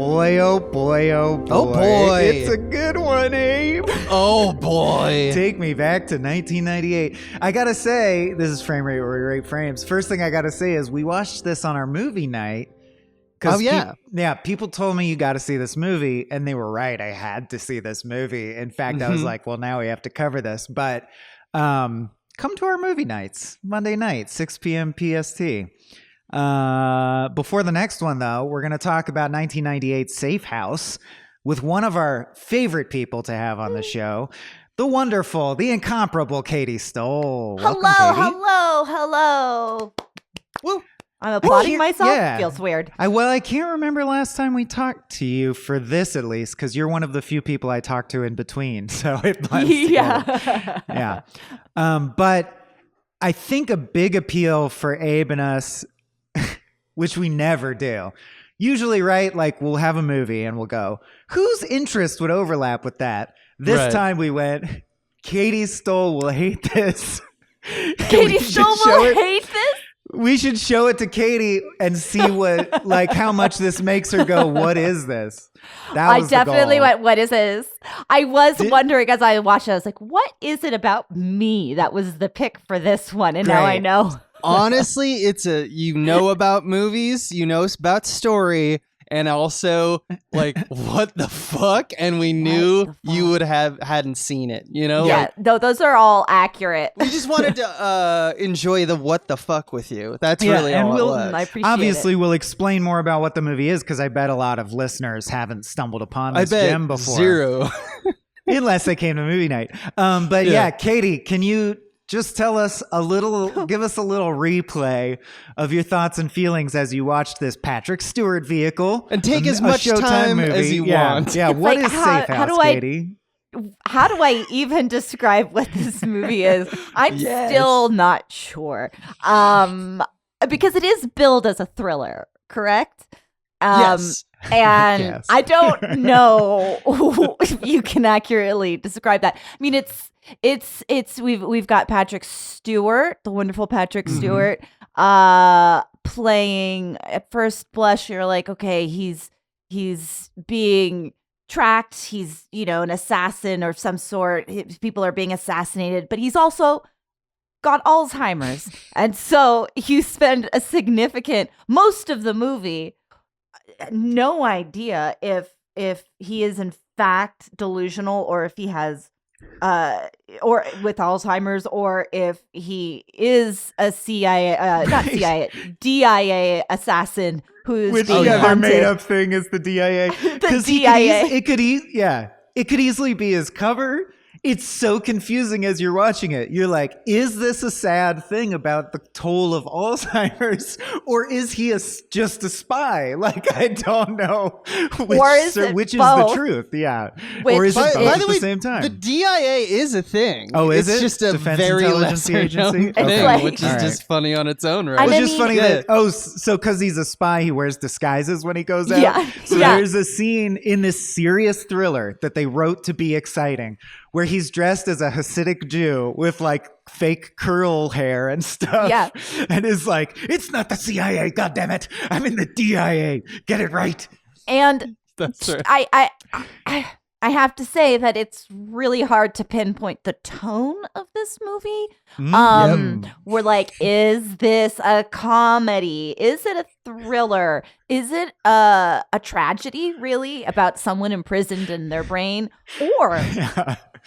boy, oh boy, oh boy. Oh boy. It's a good one, Abe. Oh boy. Take me back to 1998. I gotta say, this is Frame Rate or Rate Frames. First thing I gotta say is we watched this on our movie night. Oh, yeah. People told me you got to see this movie, and they were right. I had to see this movie. In fact, I was like, well, now we have to cover this. But come to our movie nights, Monday night, 6 p.m. PST. Before the next one, though, we're going to talk about 1998's Safe House with one of our favorite people to have on the show, the wonderful, the incomparable Katy Stoll. Welcome, Katy. Hello. Woo. I'm applauding myself. Yeah. Feels weird. I can't remember last time we talked to you for this, at least, because you're one of the few people I talk to in between. So it blends together. Yeah. But I think a big appeal for Abe and us, which we never do, usually, right? Like we'll have a movie and we'll go, whose interest would overlap with that? This time we went, Katy Stoll will hate this. Katy Stoll will hate this? We should show it to Katy and see what, like, how much this makes her go, what is this? That was I definitely went, what is this? I was wondering as I watched it, I was like, what is it about me that was the pick for this one? And now I know. Honestly, it's about movies, about story, and also like what the fuck, and we knew you would hadn't seen it, Yeah, like, no, those are all accurate. We just wanted to enjoy the what the fuck with you. That's really all it was. I appreciate Obviously, it. we'll explain more about what the movie is, because I bet a lot of listeners haven't stumbled upon this gem before. Zero. Unless they came to movie night. But yeah, Katy, can you just give us a little replay of your thoughts and feelings as you watched this Patrick Stewart vehicle. And take as much time as you want. Yeah, what is Safe House, Katy? How do I even describe what this movie is? I'm still not sure. Because it is billed as a thriller, correct? Yes. And Yes. I don't know if you can accurately describe that. I mean, we've got Patrick Stewart, the wonderful Patrick Stewart, playing. At first blush, you're like, okay, he's being tracked. He's an assassin of some sort. People are being assassinated, but he's also got Alzheimer's, and so you spend a significant most of the movie no idea if he is in fact delusional, or if he has or with Alzheimer's, or if he is a DIA assassin who's Which being their hunted. made up thing is the DIA. The DIA. It could easily be his cover. It's so confusing as you're watching it. You're like, is this a sad thing about the toll of Alzheimer's, or is he just a spy? Like, I don't know which is the truth. Yeah. Or is it both at the same time? The DIA is a thing. Oh, is it? It's just a Defense very Intelligence Agency? thing, Like, which is just funny on its own, right? It's just funny that, so because he's a spy, he wears disguises when he goes out. Yeah. So there's a scene in this serious thriller that they wrote to be exciting, where he's dressed as a Hasidic Jew with like fake curl hair and stuff. Yeah. And is like, it's not the CIA, goddammit. I'm in the DIA. Get it right. And That's right. I have to say that it's really hard to pinpoint the tone of this movie. We're like, is this a comedy? Is it a thriller? Is it a tragedy, really, about someone imprisoned in their brain? Or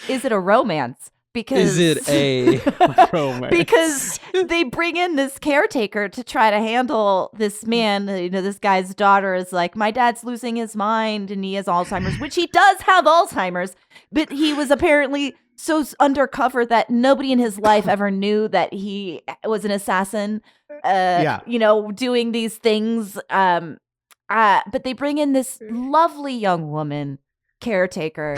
is it a romance? Because Is it a romance? Because they bring in this caretaker to try to handle this man. This guy's daughter is like, my dad's losing his mind and he has Alzheimer's, which he does have Alzheimer's, but he was apparently so undercover that nobody in his life ever knew that he was an assassin, doing these things. But they bring in this lovely young woman caretaker,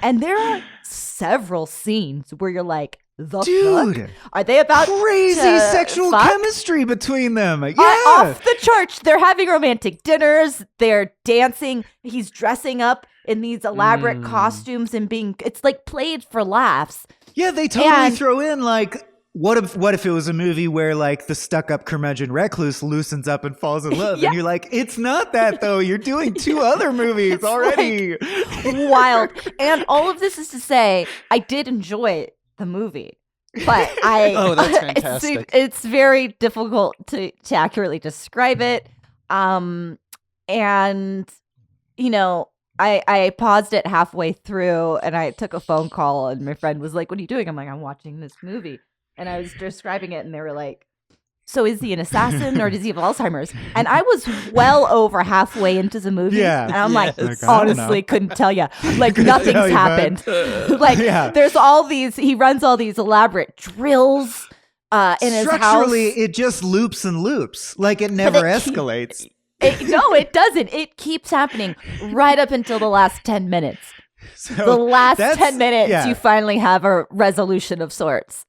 and there are several scenes where you're like, the fuck? Are they about crazy sexual chemistry between them? Yeah. Off the church. They're having romantic dinners. They're dancing. He's dressing up in these elaborate costumes and it's like played for laughs. Yeah, they totally throw in like What if it was a movie where like the stuck-up curmudgeon recluse loosens up and falls in love, and you're like, it's not that though. You're doing two other movies already. Wild. And all of this is to say, I did enjoy the movie, but Oh, that's fantastic. It's very difficult to accurately describe it. And you know, I paused it halfway through, and I took a phone call, and my friend was like, "What are you doing?" I'm like, "I'm watching this movie." And I was describing it, and they were like, "So is he an assassin or does he have Alzheimer's?" And I was well over halfway into the movie. Yeah. And I'm Yes. like, Like, I don't honestly, know. couldn't tell you. Like, nothing's tell you, happened. Like, Yeah. there's all these, he runs all these elaborate drills in his house. Structurally, it just loops and loops. Like it never it escalates. No, it doesn't. It keeps happening right up until the last 10 minutes. So The last that's- 10 minutes, yeah. you finally have a resolution of sorts.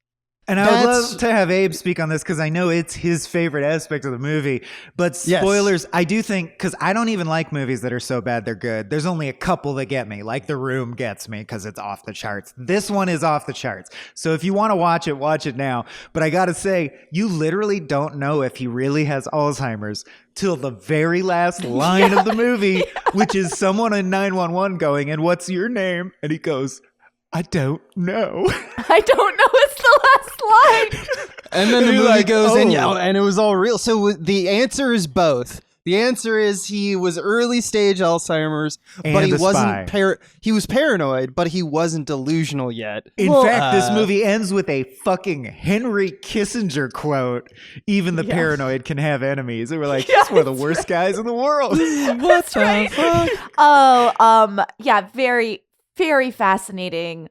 And I would That's- love to have Abe speak on this because I know it's his favorite aspect of the movie. But Yes. spoilers, I do think, because I don't even like movies that are so bad they're good. There's only a couple that get me. Like The Room gets me because it's off the charts. This one is off the charts. So if you want to watch it now. But I got to say, you literally don't know if he really has Alzheimer's till the very last line of the movie, which is someone in 911 going, "And what's your name?" And he goes, "I don't know." I don't know. It's the last line. And then the You're movie like, goes, oh. and it was all real. So the answer is both. The answer is he was early stage Alzheimer's, but And he a wasn't. spy. He was paranoid, but he wasn't delusional yet. In Well, fact, this movie ends with a fucking Henry Kissinger quote. Even the Yeah. paranoid can have enemies. They were like, he's one of the worst guys in the world. What's right? Oh, yeah, very, very fascinating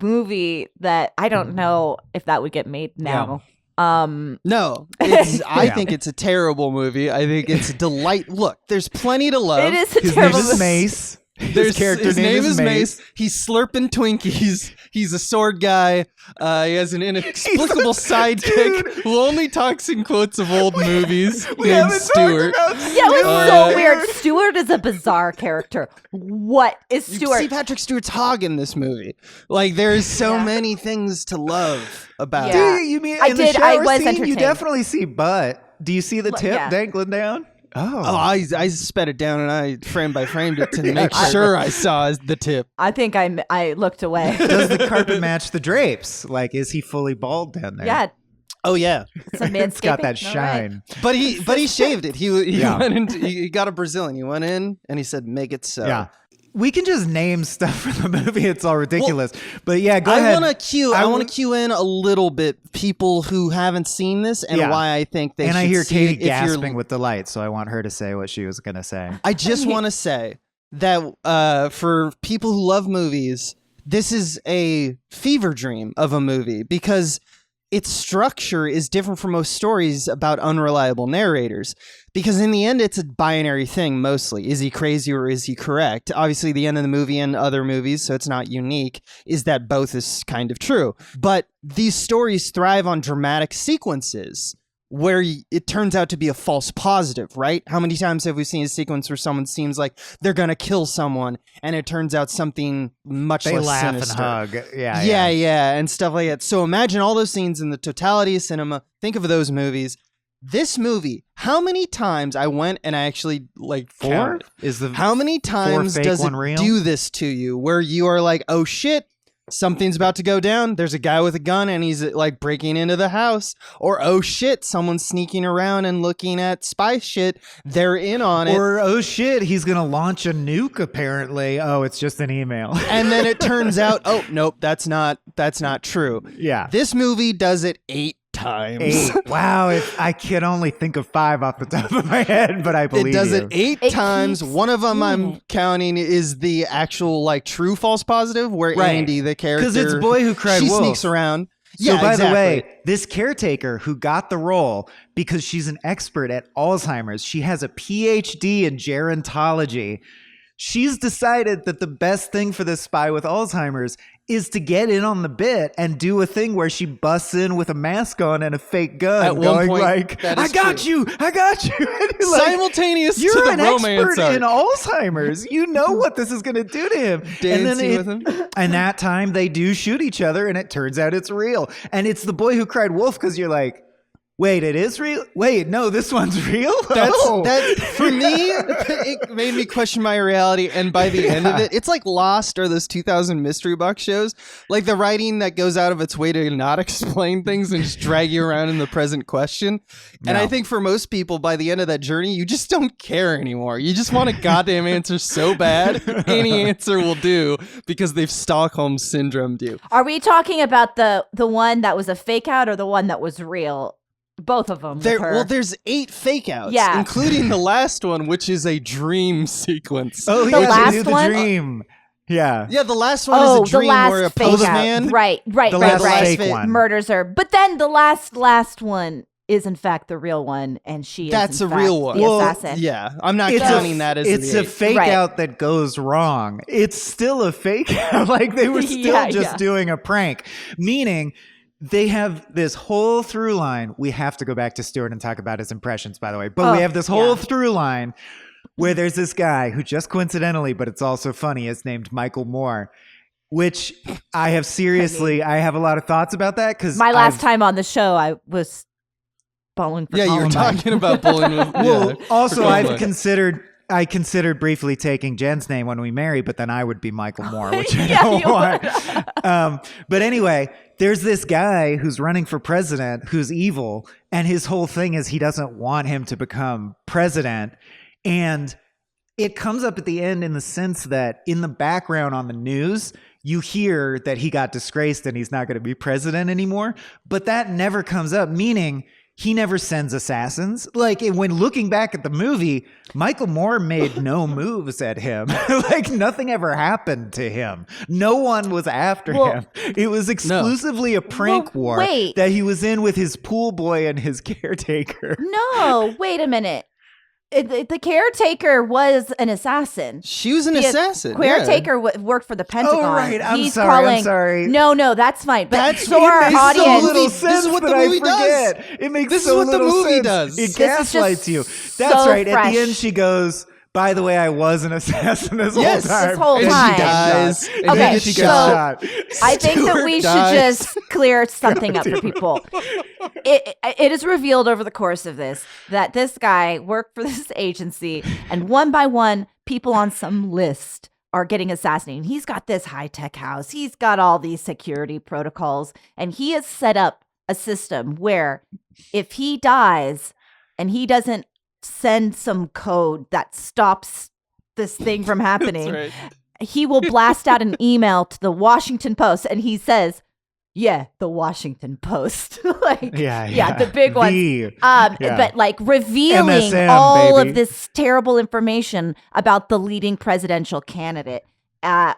movie that I don't know if that would get made now. No, I think it's a terrible movie. I think it's a delight. Look, there's plenty to love. It is a His name terrible is movie. Mace. His name is Mace. He's slurping Twinkies. He's a sword guy. He has an inexplicable sidekick who only talks in quotes of old movies named Stewart. Yeah, it was so weird. Stewart is a bizarre character. What is You Stewart? see Patrick Stewart's hog in this movie. Like, there's so many things to love about Yeah. it. You mean I in the did. I shower was scene, you entertained. definitely see butt. Do you see the tip yeah. dangling down? Oh, Oh. I sped it down and I frame by framed it to make sure I saw the tip. I think I looked away. Does the carpet match the drapes? Like, is he fully bald down there? Yeah, Oh yeah, some It's got that manscaping. All right. shine. but he shaved it. He Yeah. went into he got a Brazilian. He went in and he said, "Make it so." Yeah. We can just name stuff for the movie. It's all ridiculous. But yeah, go ahead. I want to cue in a little bit people who haven't seen this and Yeah. why I think they And should I hear see Katy it if you're- gasping with delight, so I want her to say what she was going to say. I just want to say that for people who love movies, this is a fever dream of a movie because its structure is different from most stories about unreliable narrators. Because in the end, it's a binary thing mostly. Is he crazy or is he correct? Obviously, the end of the movie and other movies, so it's not unique, is that both is kind of true. But these stories thrive on dramatic sequences where it turns out to be a false positive, right? How many times have we seen a sequence where someone seems like they're going to kill someone and it turns out something much They less laugh sinister? and hug. Yeah, and stuff like that. So imagine all those scenes in the totality of cinema. Think of those movies. This movie, how many times I went and I actually Four? counted. Is the How many times fake, does it one real? do this to you where you are like, oh shit, something's about to go down. There's a guy with a gun and he's like breaking into the house. Or oh shit, someone's sneaking around and looking at spy shit. They're in on it. Or, oh shit, he's going to launch a nuke apparently. Oh, it's just an email. And then it turns out, oh nope, that's not true. Yeah. This movie does it 8 times. 8. Wow, I can only think of 5 off the top of my head, but I believe It does you. it 8 It times. keeps One of them doing I'm it. counting is the actual like true false positive where Right. Andy, the character, 'Cause it's Boy Who Cried she Wolf. sneaks around. So Yeah, by exactly. the way, this caretaker who got the role because she's an expert at Alzheimer's, she has a PhD in gerontology. she's decided that the best thing for this spy with Alzheimer's is to get in on the bit and do a thing where she busts in with a mask on and a fake gun, At one going point, like, that is I got true. you. And you're like, Simultaneous to you're the an romance expert arc. in Alzheimer's. You know what this is going to do to him. Dancing with him. And that time they do shoot each other, and it turns out it's real. And it's the boy who cried wolf, because you're like, wait, it is real? Wait, no, this one's real? That for me, it made me question my reality. And by the end of it, it's like Lost or those 2000 mystery box shows, like the writing that goes out of its way to not explain things and just drag you around in the present question. And I think for most people, by the end of that journey, you just don't care anymore. You just want a goddamn answer so bad, any answer will do, because they've Stockholm syndromed you. Are we talking about the one that was a fake out or the one that was real? Both of them. There's 8 fake outs, including the last one, which is a dream sequence. Oh, the last the one? Dream. Yeah. Yeah, the last one is a dream where a postman right. The last fake one. murders her. But then the last one is in fact the real one, and that's is a real one. The assassin. Yeah, I'm not counting that as it's a fake out that goes wrong. It's still a fake out. Like they were still just doing a prank, meaning they have this whole through line. We have to go back to Stewart and talk about his impressions, by the way. But we have this whole through line where there's this guy who just coincidentally, but it's also funny, is named Michael Moore, which I have I have a lot of thoughts about that. Because my last time on the show, I was bowling for you were talking about bowling with also I considered briefly taking Jen's name when we marry, but then I would be Michael Moore, which I don't want. But anyway, there's this guy who's running for president who's evil, and his whole thing is he doesn't want him to become president. And it comes up at the end in the sense that in the background on the news, you hear that he got disgraced and he's not going to be president anymore. But that never comes up, meaning he never sends assassins. Like when looking back at the movie, Michael Moore made no moves at him. Like nothing ever happened to him. No one was after him. It was exclusively a prank war that he was in with his pool boy and his caretaker. No, wait a minute. The caretaker was an assassin. She was an assassin. Caretaker worked for the Pentagon. Oh, right. I'm sorry. No, that's fine. But That's so our audience. So little sense this is what the I movie forget. does. It makes this so is what the little movie sense. does. It gaslights you. That's right. Fresh. At the end, she goes, by the way, I was an assassin this whole time. This whole and time. She dies. Okay, and then she gets shot. I think that we should just clear something up for people. It is revealed over the course of this that this guy worked for this agency, and one by one, people on some list are getting assassinated. He's got this high-tech house. He's got all these security protocols, and he has set up a system where if he dies and he doesn't send some code that stops this thing from happening, he will blast out an email to the Washington Post, and he says, the Washington Post. The big one. But like revealing MSM, all baby. of this terrible information about the leading presidential candidate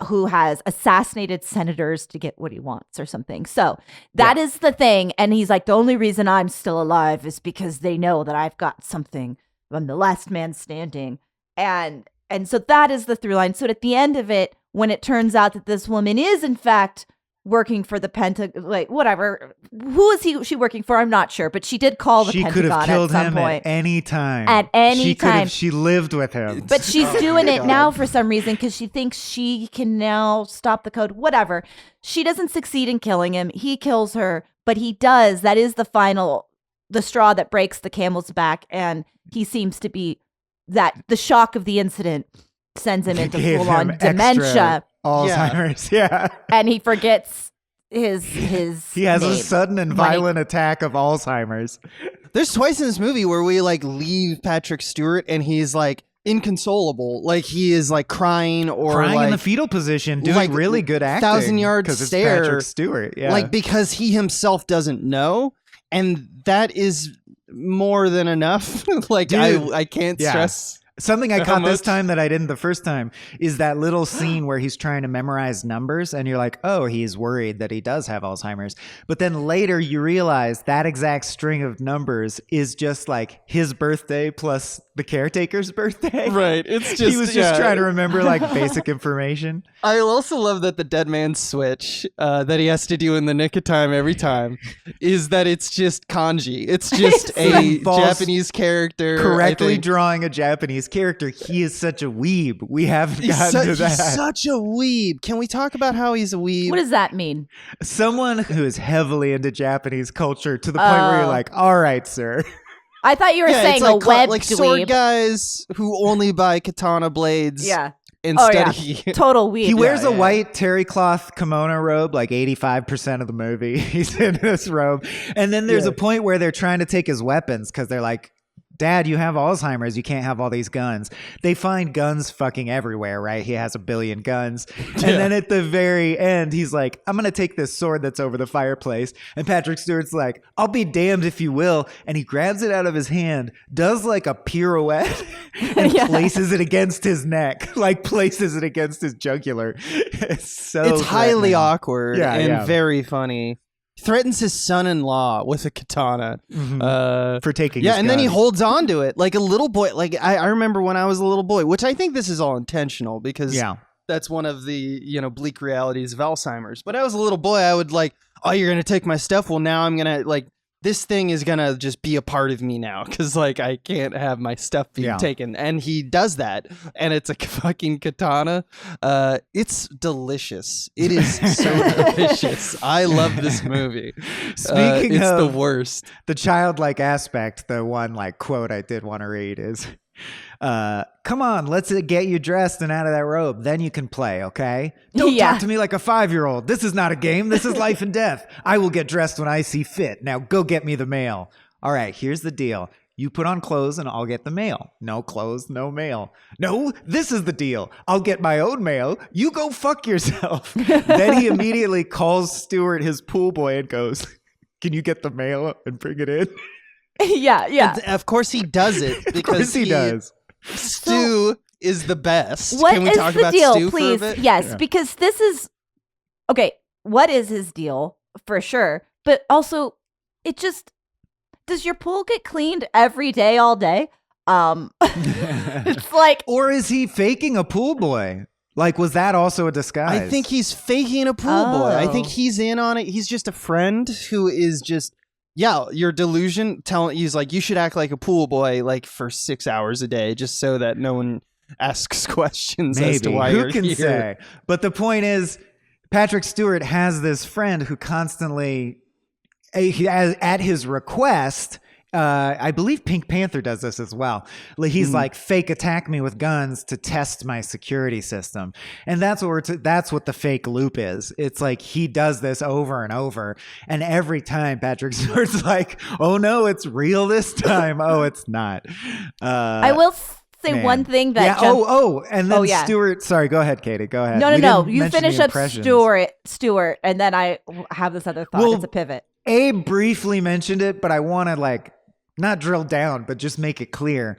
who has assassinated senators to get what he wants or something. So that is the thing. And he's like, the only reason I'm still alive is because they know that I've got something. I'm the last man standing. And so that is the through line. So at the end of it, when it turns out that this woman is in fact working for the Pentagon, like whatever, who is she working for? I'm not sure, but she did call the Pentagon She could have killed at some him point. at any time. At any time. She lived with him. But she's doing it now for some reason because she thinks she can now stop the code, whatever. She doesn't succeed in killing him. He kills her, but he does. That is the straw that breaks the camel's back. And he seems to be that the shock of the incident sends him into full-on dementia. Alzheimer's, and he forgets his he has name. a sudden and violent attack of Alzheimer's. There's twice in this movie where we like leave Patrick Stewart and he's like inconsolable, like he is like crying in the fetal position, doing like, really good acting. 1,000-yard because stare, it's Patrick Stewart, like because he himself doesn't know, and that is more than enough. Like dude, I can't stress. Something I caught this time that I didn't the first time is that little scene where he's trying to memorize numbers and you're like, oh, he's worried that he does have Alzheimer's. But then later you realize that exact string of numbers is just like his birthday plus the caretaker's birthday. Right. It's just he was just trying to remember like basic information. I also love that the dead man switch that he has to do in the nick of time every time is that it's just kanji. It's just a Japanese character. Correctly drawing a Japanese character. He is such a weeb. We haven't gotten to that. He's such a weeb. Can we talk about how he's a weeb? What does that mean? Someone who is heavily into Japanese culture to the point where you're like, all right, sir. I thought you were saying it's like a web like dweeb. sword guys who only buy katana blades. Yeah. Instead of total weeb. He wears a white terry cloth kimono robe like 85% of the movie. He's in this robe. And then there's a point where they're trying to take his weapons because they're like, Dad, you have Alzheimer's. You can't have all these guns. They find guns fucking everywhere, right? He has a billion guns. And then at the very end, he's like, I'm going to take this sword that's over the fireplace. And Patrick Stewart's like, I'll be damned if you will. And he grabs it out of his hand, does like a pirouette and places it against his neck, like places it against his jugular. It's highly awkward and very funny. Threatens his son-in-law with a katana for taking his and then he holds on to it like a little boy. Like I remember when I was a little boy, which I think this is all intentional because that's one of the bleak realities of Alzheimer's. But I was a little boy, I would like, oh, you're gonna take my stuff. Well, now I'm gonna like this thing is gonna just be a part of me now because like I can't have my stuff being taken. And he does that, and it's a fucking katana. It's delicious. It is so delicious. I love this movie. Speaking it's of the worst. The childlike aspect, the one like quote I did want to read is, come on, let's get you dressed and out of that robe. Then you can play, okay? Don't talk to me like a 5-year-old. This is not a game. This is life and death. I will get dressed when I see fit. Now go get me the mail. All right, here's the deal. You put on clothes and I'll get the mail. No clothes, no mail. No, this is the deal. I'll get my own mail. You go fuck yourself. Then he immediately calls Stewart his pool boy and goes, can you get the mail and bring it in? Yeah. And of course he does it because of course he does. Stu is the best. What Can we is talk the about deal, Stu please? for a bit? Yes, because this is okay. What is his deal for sure? But also, it just does your pool get cleaned every day, all day? It's like, or is he faking a pool boy? Like, was that also a disguise? I think he's faking a pool boy. I think he's in on it. He's just a friend who is just. Yeah, your delusion. He's like, you should act like a pool boy, like for 6 hours a day, just so that no one asks questions as to why you're here. Who can say? But the point is, Patrick Stewart has this friend who constantly, at his request, I believe Pink Panther does this as well. He's like, fake attack me with guns to test my security system. And that's what that's what the fake loop is. It's like he does this over and over. And every time Patrick Stewart's like, oh no, it's real this time. Oh, it's not. I will say one thing that and then Stewart, sorry, go ahead, Katie, go ahead. No. You finish up Stewart, and then I have this other thought. It's a pivot. Abe briefly mentioned it, but I want to like not drill down, but just make it clear.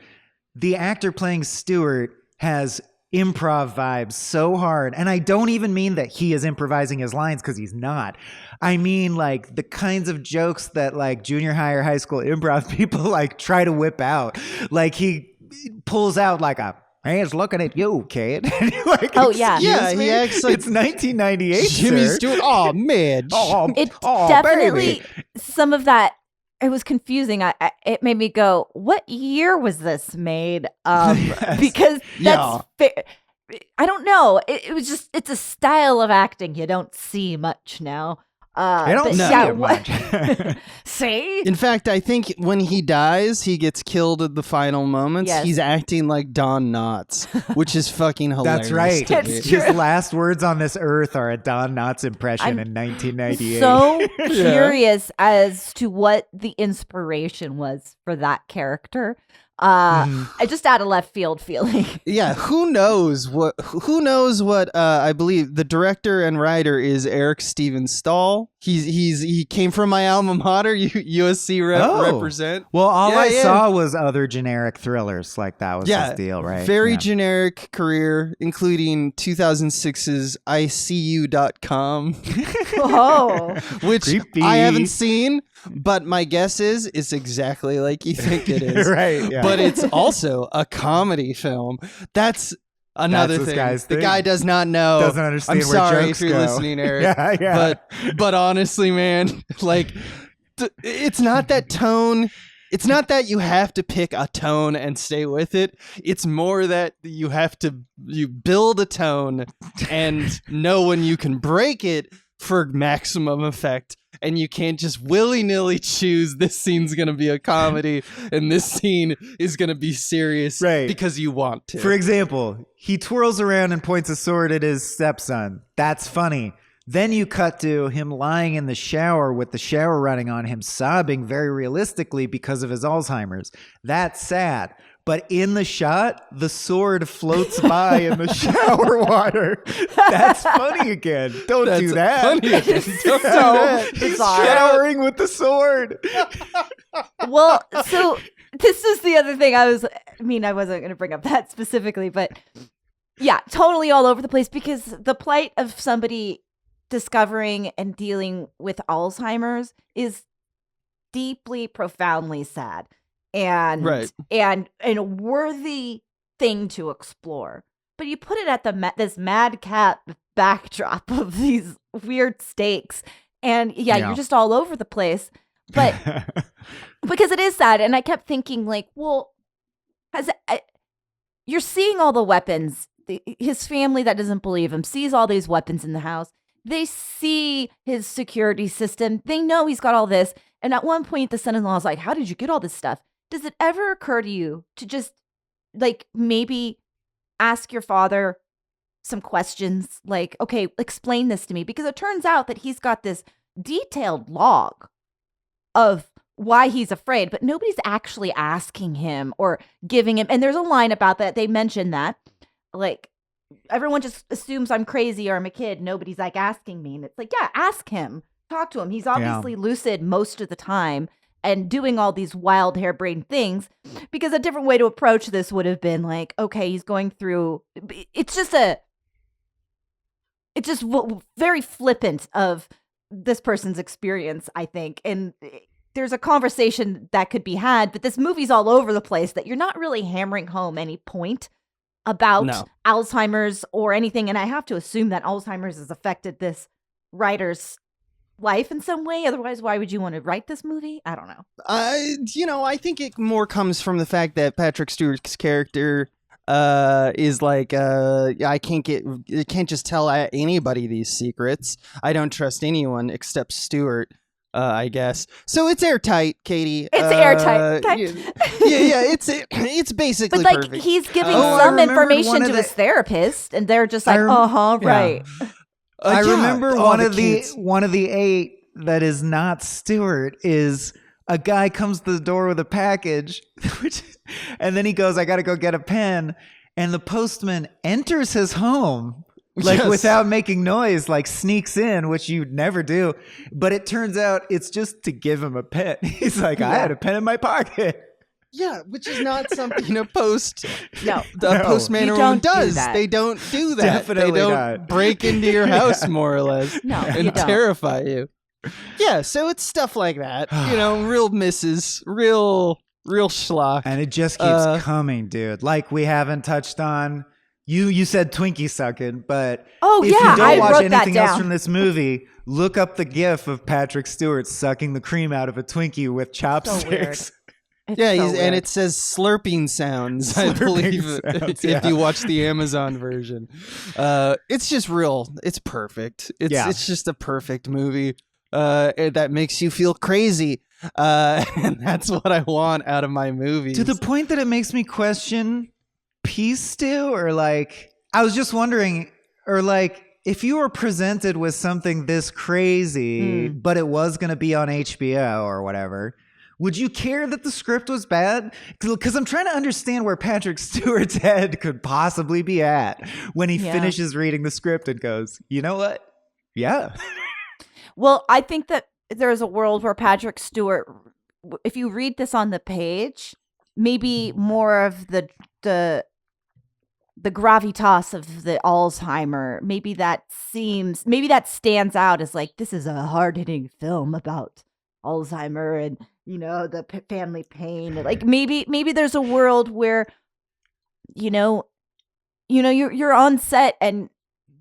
The actor playing Stewart has improv vibes so hard. And I don't even mean that he is improvising his lines because he's not. I mean like the kinds of jokes that like junior high or high school improv people like try to whip out. Like he pulls out like a, hey, it's looking at you, kid. Like, he acts like it's 1998. Jimmy Stewart. Oh, Midge. Definitely baby. Some of that. It was confusing. It made me go, "What year was this made?" Because that's I don't know. It was just it's a style of acting you don't see much now. I don't see it much. See? In fact, I think when he dies, he gets killed at the final moments. Yes. He's acting like Don Knotts, which is fucking hilarious. That's right. It's true. His last words on this earth are a Don Knotts impression in 1998. So curious as to what the inspiration was for that character. I just out of left field feeling. Yeah, who knows what I believe the director and writer is Eric Steven Stahl. He came from my alma mater, USC represent. Well, all I saw was other generic thrillers. Like that was his deal, right? Very generic career, including 2006's ICU.com, which Creepy. I haven't seen, but my guess is it's exactly like you think it is. Right. Yeah. But it's also a comedy film. That's another this thing. guy's The thing. guing does not know. Doesn't understand I'm where sorry jokes if you're go. listening, Eric. Yeah. But honestly, man, like it's not that tone. It's not that you have to pick a tone and stay with it. It's more that you build a tone and know when you can break it for maximum effect. And you can't just willy-nilly choose this scene's going to be a comedy and this scene is going to be serious because you want to. For example, he twirls around and points a sword at his stepson. That's funny. Then you cut to him lying in the shower with the shower running on him, sobbing very realistically because of his Alzheimer's. That's sad. But in the shot, the sword floats by in the shower water. That's funny again. Don't do that. Funny again. Don't do that. He's showering with the sword. Well, so this is the other thing I wasn't going to bring up that specifically, but yeah, totally all over the place because the plight of somebody discovering and dealing with Alzheimer's is deeply, profoundly sad. And a worthy thing to explore, but you put it at this madcap backdrop of these weird stakes, and you're just all over the place. But because it is sad, and I kept thinking, like, well, you're seeing all the weapons. His family that doesn't believe him sees all these weapons in the house. They see his security system. They know he's got all this. And at one point, the son-in-law is like, "How did you get all this stuff?" Does it ever occur to you to just, like, maybe ask your father some questions? Like, okay, explain this to me. Because it turns out that he's got this detailed log of why he's afraid, but nobody's actually asking him or giving him. And there's a line about that. They mention that. Like, everyone just assumes I'm crazy or I'm a kid. Nobody's, like, asking me. And it's like, yeah, ask him. Talk to him. He's obviously lucid most of the time. And doing all these wild harebrained things, because a different way to approach this would have been like, okay, he's going through. It's just very flippant of this person's experience, I think. And there's a conversation that could be had, but this movie's all over the place that you're not really hammering home any point about Alzheimer's or anything. And I have to assume that Alzheimer's has affected this writer's life in some way. Otherwise, why would you want to write this movie? I don't know. I think it more comes from the fact that Patrick Stewart's character is like, I can't just tell anybody these secrets. I don't trust anyone except Stewart. I guess so. It's airtight, Katie. It's airtight. It's basically. But like perfect. he's giving some information to his therapist, and they're just like, right. I remember one of the 8 that is not Stewart is a guy comes to the door with a package, and then he goes, "I got to go get a pen," and the postman enters his home. Like without making noise, like sneaks in, which you'd never do. But it turns out it's just to give him a pen. He's like, I had a pen in my pocket. Yeah, which is not something a postman does. They don't do that. Definitely they don't not. Break into your house, more or less, and terrify you. Yeah, so it's stuff like that. Real misses, real schlock. And it just keeps coming, dude. Like we haven't touched on. You said Twinkie sucking, but if you don't watch anything else from this movie, look up the gif of Patrick Stewart sucking the cream out of a Twinkie with chopsticks. So and it says slurping sounds, I believe, if you watch the Amazon version. It's just real. It's perfect. It's just a perfect movie that makes you feel crazy. And that's what I want out of my movies. To the point that it makes me question peace stew, or like I was just wondering, or like if you were presented with something this crazy but it was going to be on HBO or whatever, would you care that the script was bad? Because I'm trying to understand where Patrick Stewart's head could possibly be at when he finishes reading the script and goes, you know what? Yeah. Well, I think that there's a world where Patrick Stewart, if you read this on the page, maybe more of the gravitas of the Alzheimer, maybe that stands out as like, this is a hard-hitting film about Alzheimer and, the family pain. Like maybe there's a world where, you're on set and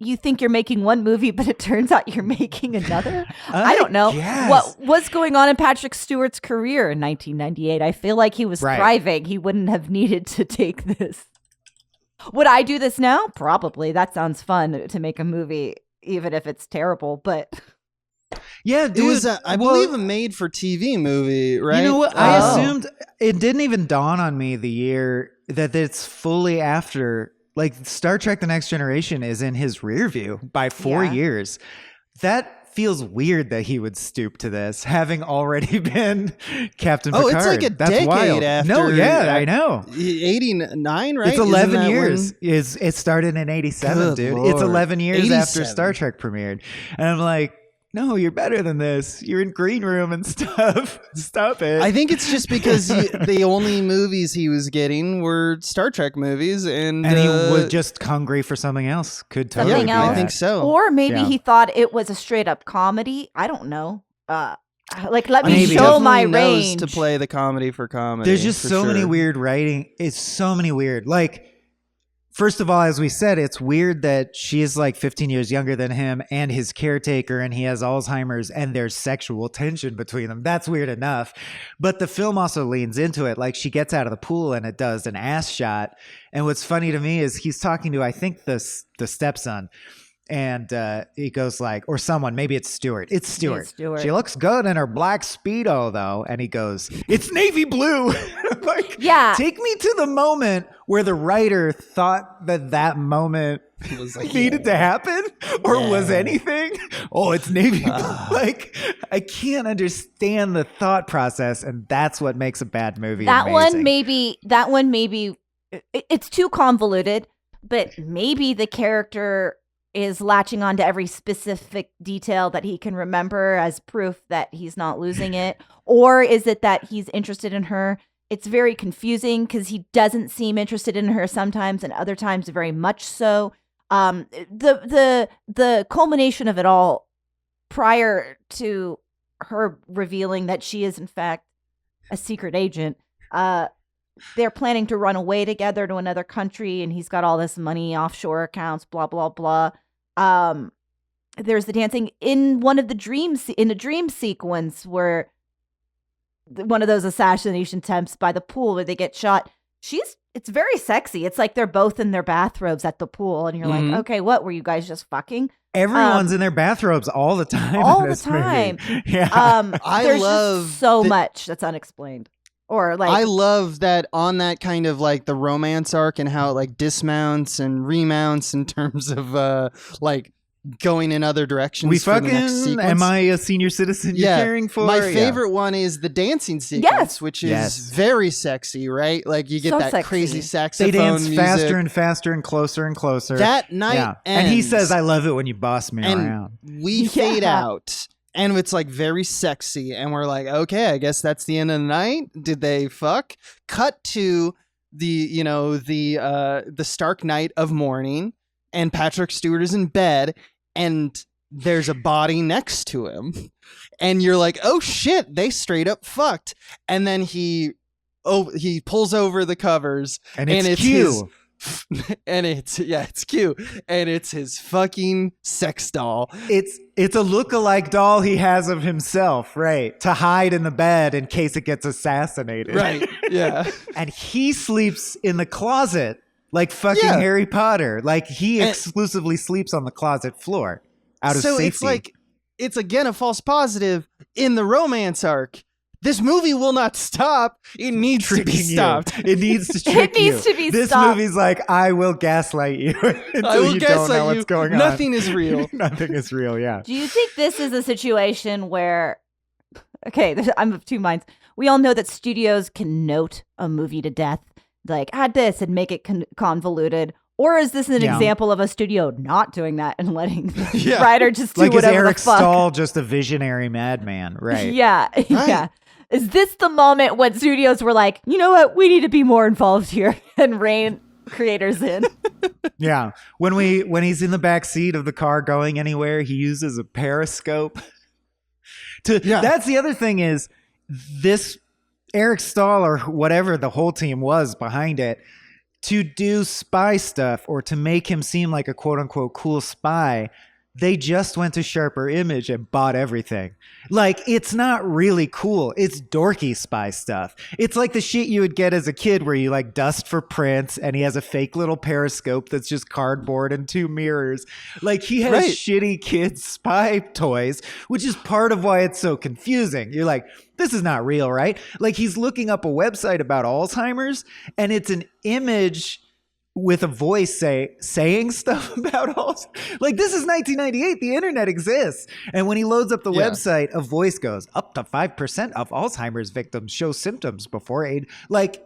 you think you're making one movie, but it turns out you're making another. I don't know what was going on in Patrick Stewart's career in 1998. I feel like he was thriving. He wouldn't have needed to take this. Would I do this now? Probably. That sounds fun to make a movie, even if it's terrible. But yeah, dude, it was, I believe, a made-for-TV movie, right? You know what? I assumed it didn't even dawn on me the year that it's fully after. Like Star Trek: The Next Generation is in his rear view by 4 years. That feels weird that he would stoop to this, having already been Captain Picard. Oh, it's like a decade wild. after. No, yeah, I know. 89, right? It's 11 years. It started in 87, dude. Lord. It's 11 years 87. after Star Trek premiered. And I'm like, no, you're better than this. You're in green room and stuff. Stop it. I think it's just because the only movies he was getting were Star Trek movies, and he was just hungry for something else. Could totally something be else. that. I think so. Or maybe he thought it was a straight up comedy. I don't know. Let me Maybe. show my Definitely knows range to play the comedy for comedy. There's just so many sure. weird writing. It's so many weird. Like, first of all, as we said, it's weird that she is like 15 years younger than him and his caretaker, and he has Alzheimer's, and there's sexual tension between them. That's weird enough. But the film also leans into it. Like, she gets out of the pool and it does an ass shot. And what's funny to me is he's talking to, I think, the stepson. And he goes like, or someone, maybe it's Stewart. It's Stewart. She looks good in her black Speedo, though. And he goes, it's navy blue. Like, yeah. Take me to the moment where the writer thought that moment was like, needed to happen or was anything. Oh, it's navy blue. Like, I can't understand the thought process. And that's what makes a bad movie that amazing. That one maybe it's too convoluted, but maybe the character is latching on to every specific detail that he can remember as proof that he's not losing it. Or is it that he's interested in her? It's very confusing because he doesn't seem interested in her sometimes and other times very much so. The culmination of it all prior to her revealing that she is in fact a secret agent, they're planning to run away together to another country, and he's got all this money, offshore accounts, blah, blah, blah. There's the dancing in one of the dreams, in a dream sequence where one of those assassination attempts by the pool where they get shot. It's very sexy. It's like they're both in their bathrobes at the pool, and you're like, okay, what were you guys just fucking? Everyone's in their bathrobes all the time. All the time. Yeah. There's just so much that's unexplained. Or like, I love that on that kind of like the romance arc and how it like dismounts and remounts in terms of like going in other directions. We for the next fucking, sequence. am I a senior citizen you're caring for? My favorite one is the dancing sequence, which is very sexy, right? Like you get So that sexy. crazy saxophone They dance music. faster and faster and closer and closer. That night and he ends, says, I love it when you boss me and around. we fade out. And it's like very sexy, and we're like, okay, I guess that's the end of the night. Did they fuck? Cut to the stark night of morning, and Patrick Stewart is in bed, and there's a body next to him, and you're like, oh shit, they straight up fucked. And then he pulls over the covers, And it's Q. And it's Q, and it's his fucking sex doll. It's a look-alike doll he has of himself, right? To hide in the bed in case it gets assassinated. Right, yeah. And he sleeps in the closet like fucking Harry Potter. Like he exclusively sleeps on the closet floor out of safety. So it's like, it's again a false positive in the romance arc. This movie will not stop. It needs to be stopped. It needs to trick you. It needs to be This stopped. movie's like, I will gaslight you until I will you don't know gaslight what's you. going on. Nothing is real. Nothing is real, yeah. Do you think this is a situation where, okay, I'm of two minds. We all know that studios can note a movie to death, like add this and make it convoluted, Or is this an Yeah. example of a studio not doing that and letting the Yeah. writer just do Like, is whatever Eric the fuck? Stoll just a visionary madman? Right. Yeah, yeah. Is this the moment when studios were like, you know what, we need to be more involved here and rein creators in? Yeah. When he's in the back seat of the car going anywhere, he uses a periscope. That's the other thing is this Eric Stoll or whatever the whole team was behind it, to do spy stuff or to make him seem like a quote unquote cool spy, they just went to Sharper Image and bought everything. Like, it's not really cool. It's dorky spy stuff. It's like the shit you would get as a kid where you like dust for prints and he has a fake little periscope that's just cardboard and 2 mirrors. Like, he has shitty kid spy toys, which is part of why it's so confusing. You're like, this is not real, right? Like, he's looking up a website about Alzheimer's and it's an image with a voice saying stuff about Alzheimer's. Like, this is 1998. The internet exists. And when he loads up the website, a voice goes, up to 5% of Alzheimer's victims show symptoms before age. Like,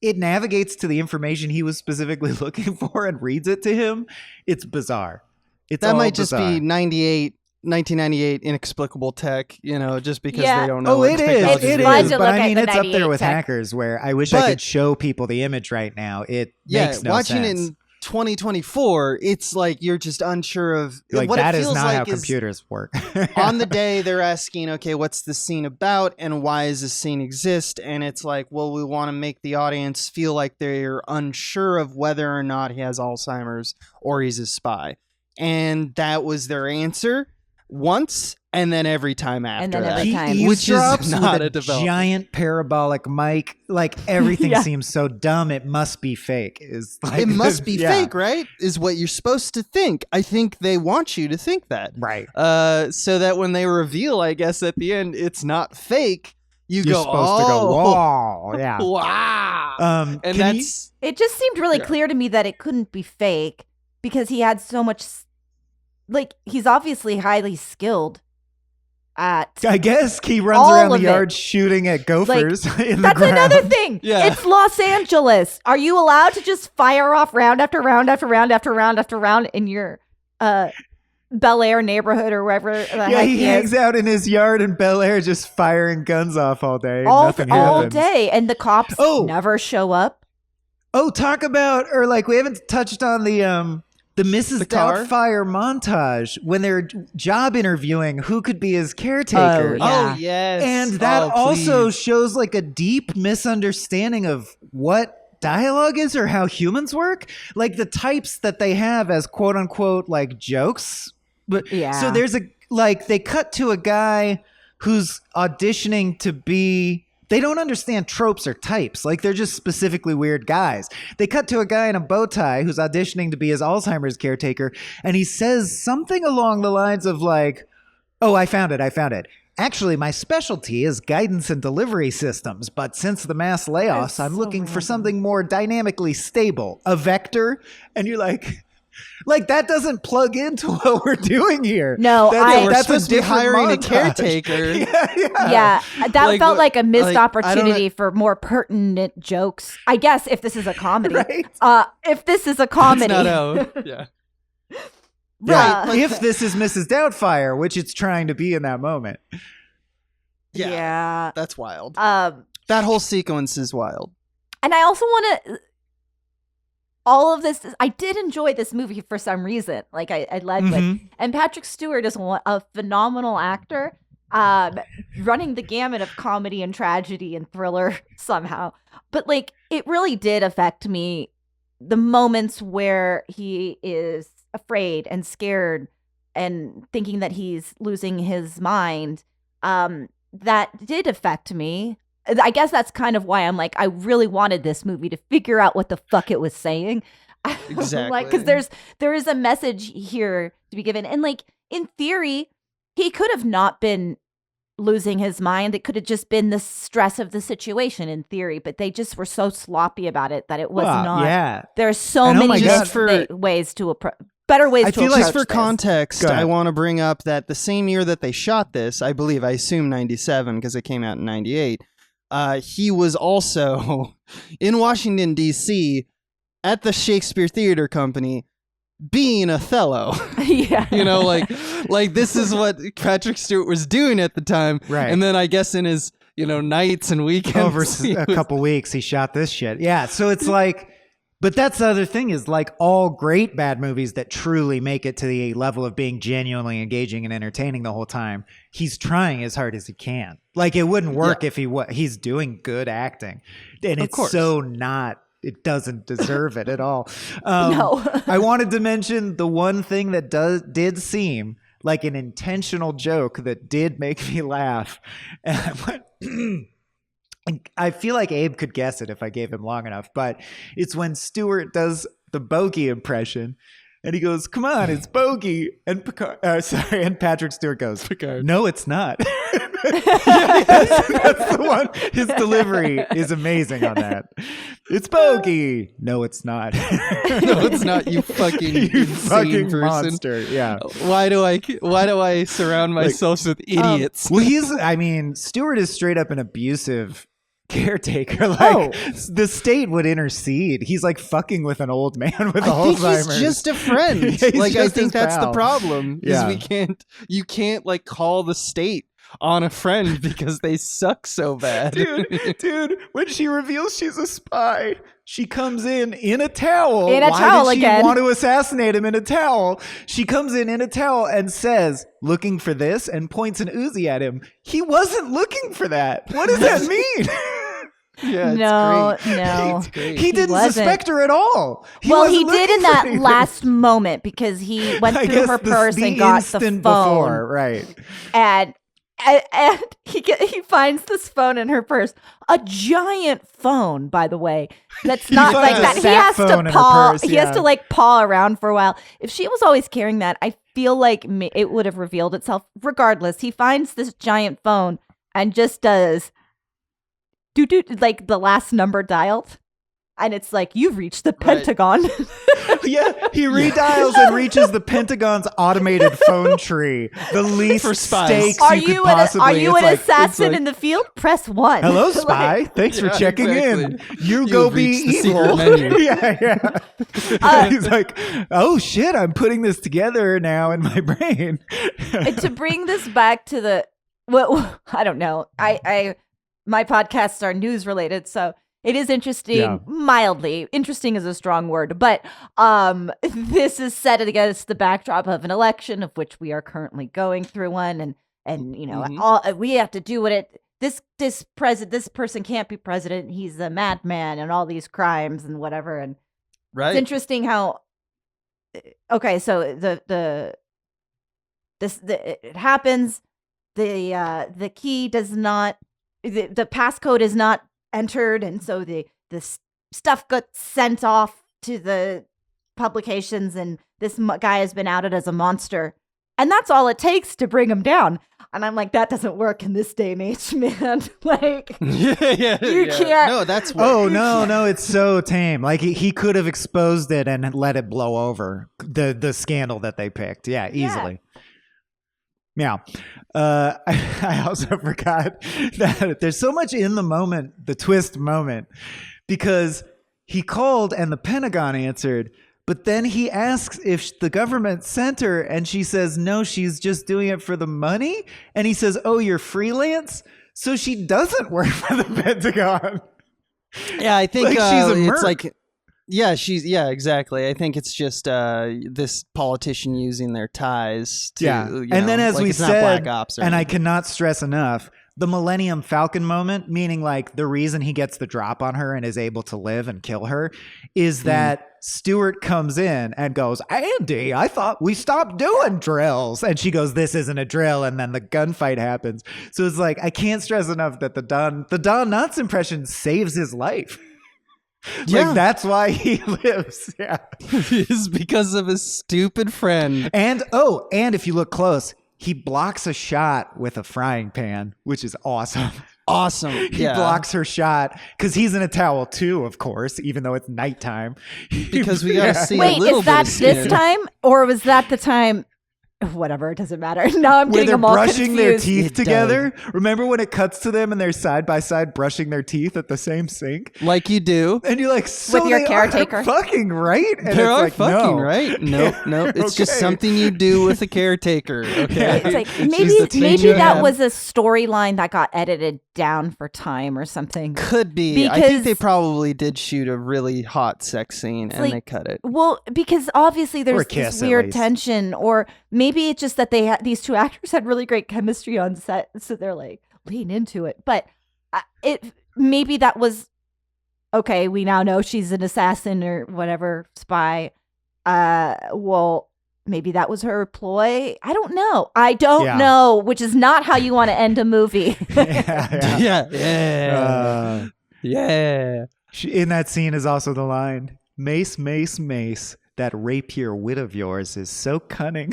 it navigates to the information he was specifically looking for and reads it to him. It's bizarre. That might just be 1998 inexplicable tech, just because they don't know. Oh, it is. It's It fun is. to But look I at mean, the it's up there with 98 tech. hackers where I wish I could show people the image right now. It makes no watching sense. it in 2024, it's like you're just unsure of Like, what that it is feels not like how is computers work. on the day they're asking, okay, what's the scene about and why does this scene exist? And it's like, well, we want to make the audience feel like they're unsure of whether or not he has Alzheimer's or he's a spy. And that was their answer once, and then every time after And then that. every time. He Which is eavesdrops not with a a development. giant parabolic mic. Like, everything Yeah. seems so dumb. It must be fake. Is like It must be yeah. fake, right? Is what you're supposed to think. I think they want you to think that. Right. So that when they reveal, I guess, at the end, it's not fake, You're go, supposed to go, whoa. Yeah. wow. And And that's... It just seemed really Yeah. clear to me that it couldn't be fake because he had so much, like, he's obviously highly skilled at. I guess he runs All around the of it. yard shooting at gophers in the That's ground. another thing. Yeah. It's Los Angeles. Are you allowed to just fire off round after round after round after round after round in your Bel Air neighborhood or wherever the Yeah, heck he he hangs is? out in his yard in Bel Air just firing guns off all day. all Nothing all happens. day, and the cops Oh. never show up. Oh, talk about, or like, we haven't touched on the Mrs. The car? Doubtfire montage when they're job interviewing who could be his caretaker. Oh, yeah. Oh, yes. And that Oh, also please. shows like a deep misunderstanding of what dialogue is or how humans work. Like, the types that they have as quote unquote like jokes. But Yeah. so there's they cut to a guy who's auditioning to be, they don't understand tropes or types. Like, they're just specifically weird guys. They cut to a guy in a bow tie who's auditioning to be his Alzheimer's caretaker. And he says something along the lines of like, oh, I found it. Actually, my specialty is guidance and delivery systems. But since the mass layoffs, That's I'm so looking for random. something more dynamically stable, a vector. And you're like, that doesn't plug into what we're doing here. No, We're that's a supposed to be different hiring a montage. caretaker. Yeah, that Like, felt what- like a missed like, I don't opportunity for more pertinent jokes. I guess if this is a comedy. Right? If this is a comedy. It's not how... Yeah. Right. Bruh. If this is Mrs. Doubtfire, which it's trying to be in that moment. Yeah. Yeah. That's wild. That whole sequence is wild. And I also want to. All of this, I did enjoy this movie for some reason. Like I led with, Mhm. and Patrick Stewart is a phenomenal actor, running the gamut of comedy and tragedy and thriller somehow. But like, it really did affect me. The moments where he is afraid and scared and thinking that he's losing his mind, that did affect me. I guess that's kind of why I'm like, I really wanted this movie to figure out what the fuck it was saying. Exactly. Like, because there is a message here to be given. And like, in theory, he could have not been losing his mind. It could have just been the stress of the situation in theory, but they just were so sloppy about it that it was Well, not. Yeah. There's so And oh my many God. Just for- ways to approach. Better ways I to feel approach like Just for this. context, Go ahead. I want to bring up that the same year that they shot this, I assume 97 because it came out in 98, he was also in Washington, D.C., at the Shakespeare Theater Company being Othello. Yeah. You know, like this is what Patrick Stewart was doing at the time. Right. And then I guess in his, nights and weekends. Over a couple weeks, he shot this shit. Yeah. So it's like, but that's the other thing is like all great bad movies that truly make it to the level of being genuinely engaging and entertaining the whole time. He's trying as hard as he can. Like it wouldn't work if he's doing good acting. And it's so not. It doesn't deserve it at all. No. I wanted to mention the one thing that did seem like an intentional joke that did make me laugh. And I feel like Abe could guess it if I gave him long enough, but it's when Stewart does the Bogey impression. And he goes, "Come on, it's Bogey." And and Patrick Stewart goes, "Picard. No, it's not." that's the one. His delivery is amazing on that. "It's Bogey." "No, it's not." No, it's not. You fucking insane person. Monster. Yeah. Why do I surround myself with idiots? Well, Stewart is straight up an abusive caretaker. Like the state would intercede. He's like fucking with an old man with Alzheimer's. He's just a friend. I think that's the problem. Yeah. Is you can't like call the state on a friend because they suck so bad. Dude, when she reveals she's a spy, she comes in a towel. Why did she again. want to assassinate him in a towel? She comes in a towel and says, "Looking for this," and points an Uzi at him. He wasn't looking for that. What does that mean? Yeah, no. It's great. He didn't suspect her at all. He did in that last moment because he went through her purse and got the phone. Before, right. And he finds this phone in her purse, a giant phone, by the way. That's not like that. He has to paw. He has to like paw around for a while. If she was always carrying that, I feel like it would have revealed itself. Regardless, he finds this giant phone and just does like the last number dialed. And it's like, "You've reached the Pentagon." Yeah, he redials and reaches the Pentagon's automated phone tree. The least for spies. stakes you could possibly. Are you an assassin in the field? Press 1. "Hello, spy. Thanks for checking in. You go be evil." Yeah. He's like, "Oh shit, I'm putting this together now in my brain." And to bring this back to I don't know. My podcasts are news related, so it is interesting, mildly. Interesting is a strong word, but this is set against the backdrop of an election of which we are currently going through one, and we have to do what this person can't be president. He's a madman and all these crimes and whatever. And it's interesting how so it happens. The key does not. The passcode is not entered, and so the stuff got sent off to the publications, and this guy has been outed as a monster, and that's all it takes to bring him down. And I'm like, that doesn't work in this day and age, man. Like, you can't. No, that's no, it's so tame. Like he could have exposed it and let it blow over the scandal that they picked. Yeah, easily. Yeah. I also forgot that there's so much in the moment, the twist moment, because he called and the Pentagon answered, but then he asks if the government sent her and she says, no, she's just doing it for the money. And he says, oh, you're freelance? So she doesn't work for the Pentagon. Yeah, I think she's a merc. It's like... Yeah, exactly. I think it's just this politician using their ties to, and then as like we said, Black Ops and I cannot stress enough, the Millennium Falcon moment, meaning like the reason he gets the drop on her and is able to live and kill her, is that Stewart comes in and goes, Andy, I thought we stopped doing drills. And she goes, this isn't a drill. And then the gunfight happens. So it's like, I can't stress enough that the Don Knotts impression saves his life. Like that's why he lives. Yeah. It's because of his stupid friend. And if you look close, he blocks a shot with a frying pan, which is awesome. Awesome. He blocks her shot because he's in a towel too, of course, even though it's nighttime. Because we gotta see a Wait, little is that bit of skin. this time? Or was that the time whatever, it doesn't matter. Now I'm Where getting they're them all brushing their confused. teeth It together. Remember when it cuts to them and they're side by side brushing their teeth at the same sink? Like you do. And you're like, so With your they caretaker. are fucking right? And They it's are like, fucking no. right. Nope, nope. It's just Okay. something you do with a caretaker. Okay. It's like It's just a thing maybe you that have. was a storyline that got edited down for time or something. Could be. I think Because- they probably did shoot a really hot sex scene and like- they cut it. Well, because obviously Or there's a kiss, this at weird least. tension, or maybe it's just that these two actors had really great chemistry on set, so they're like lean into it. But maybe that was okay. We now know she's an assassin or whatever, spy. Well, maybe that was her ploy. I don't know. I don't Yeah. know, which is not how you want to end a movie. yeah. Yeah. Yeah. In that scene is also the line, Mace, Mace, Mace, that rapier wit of yours is so cunning.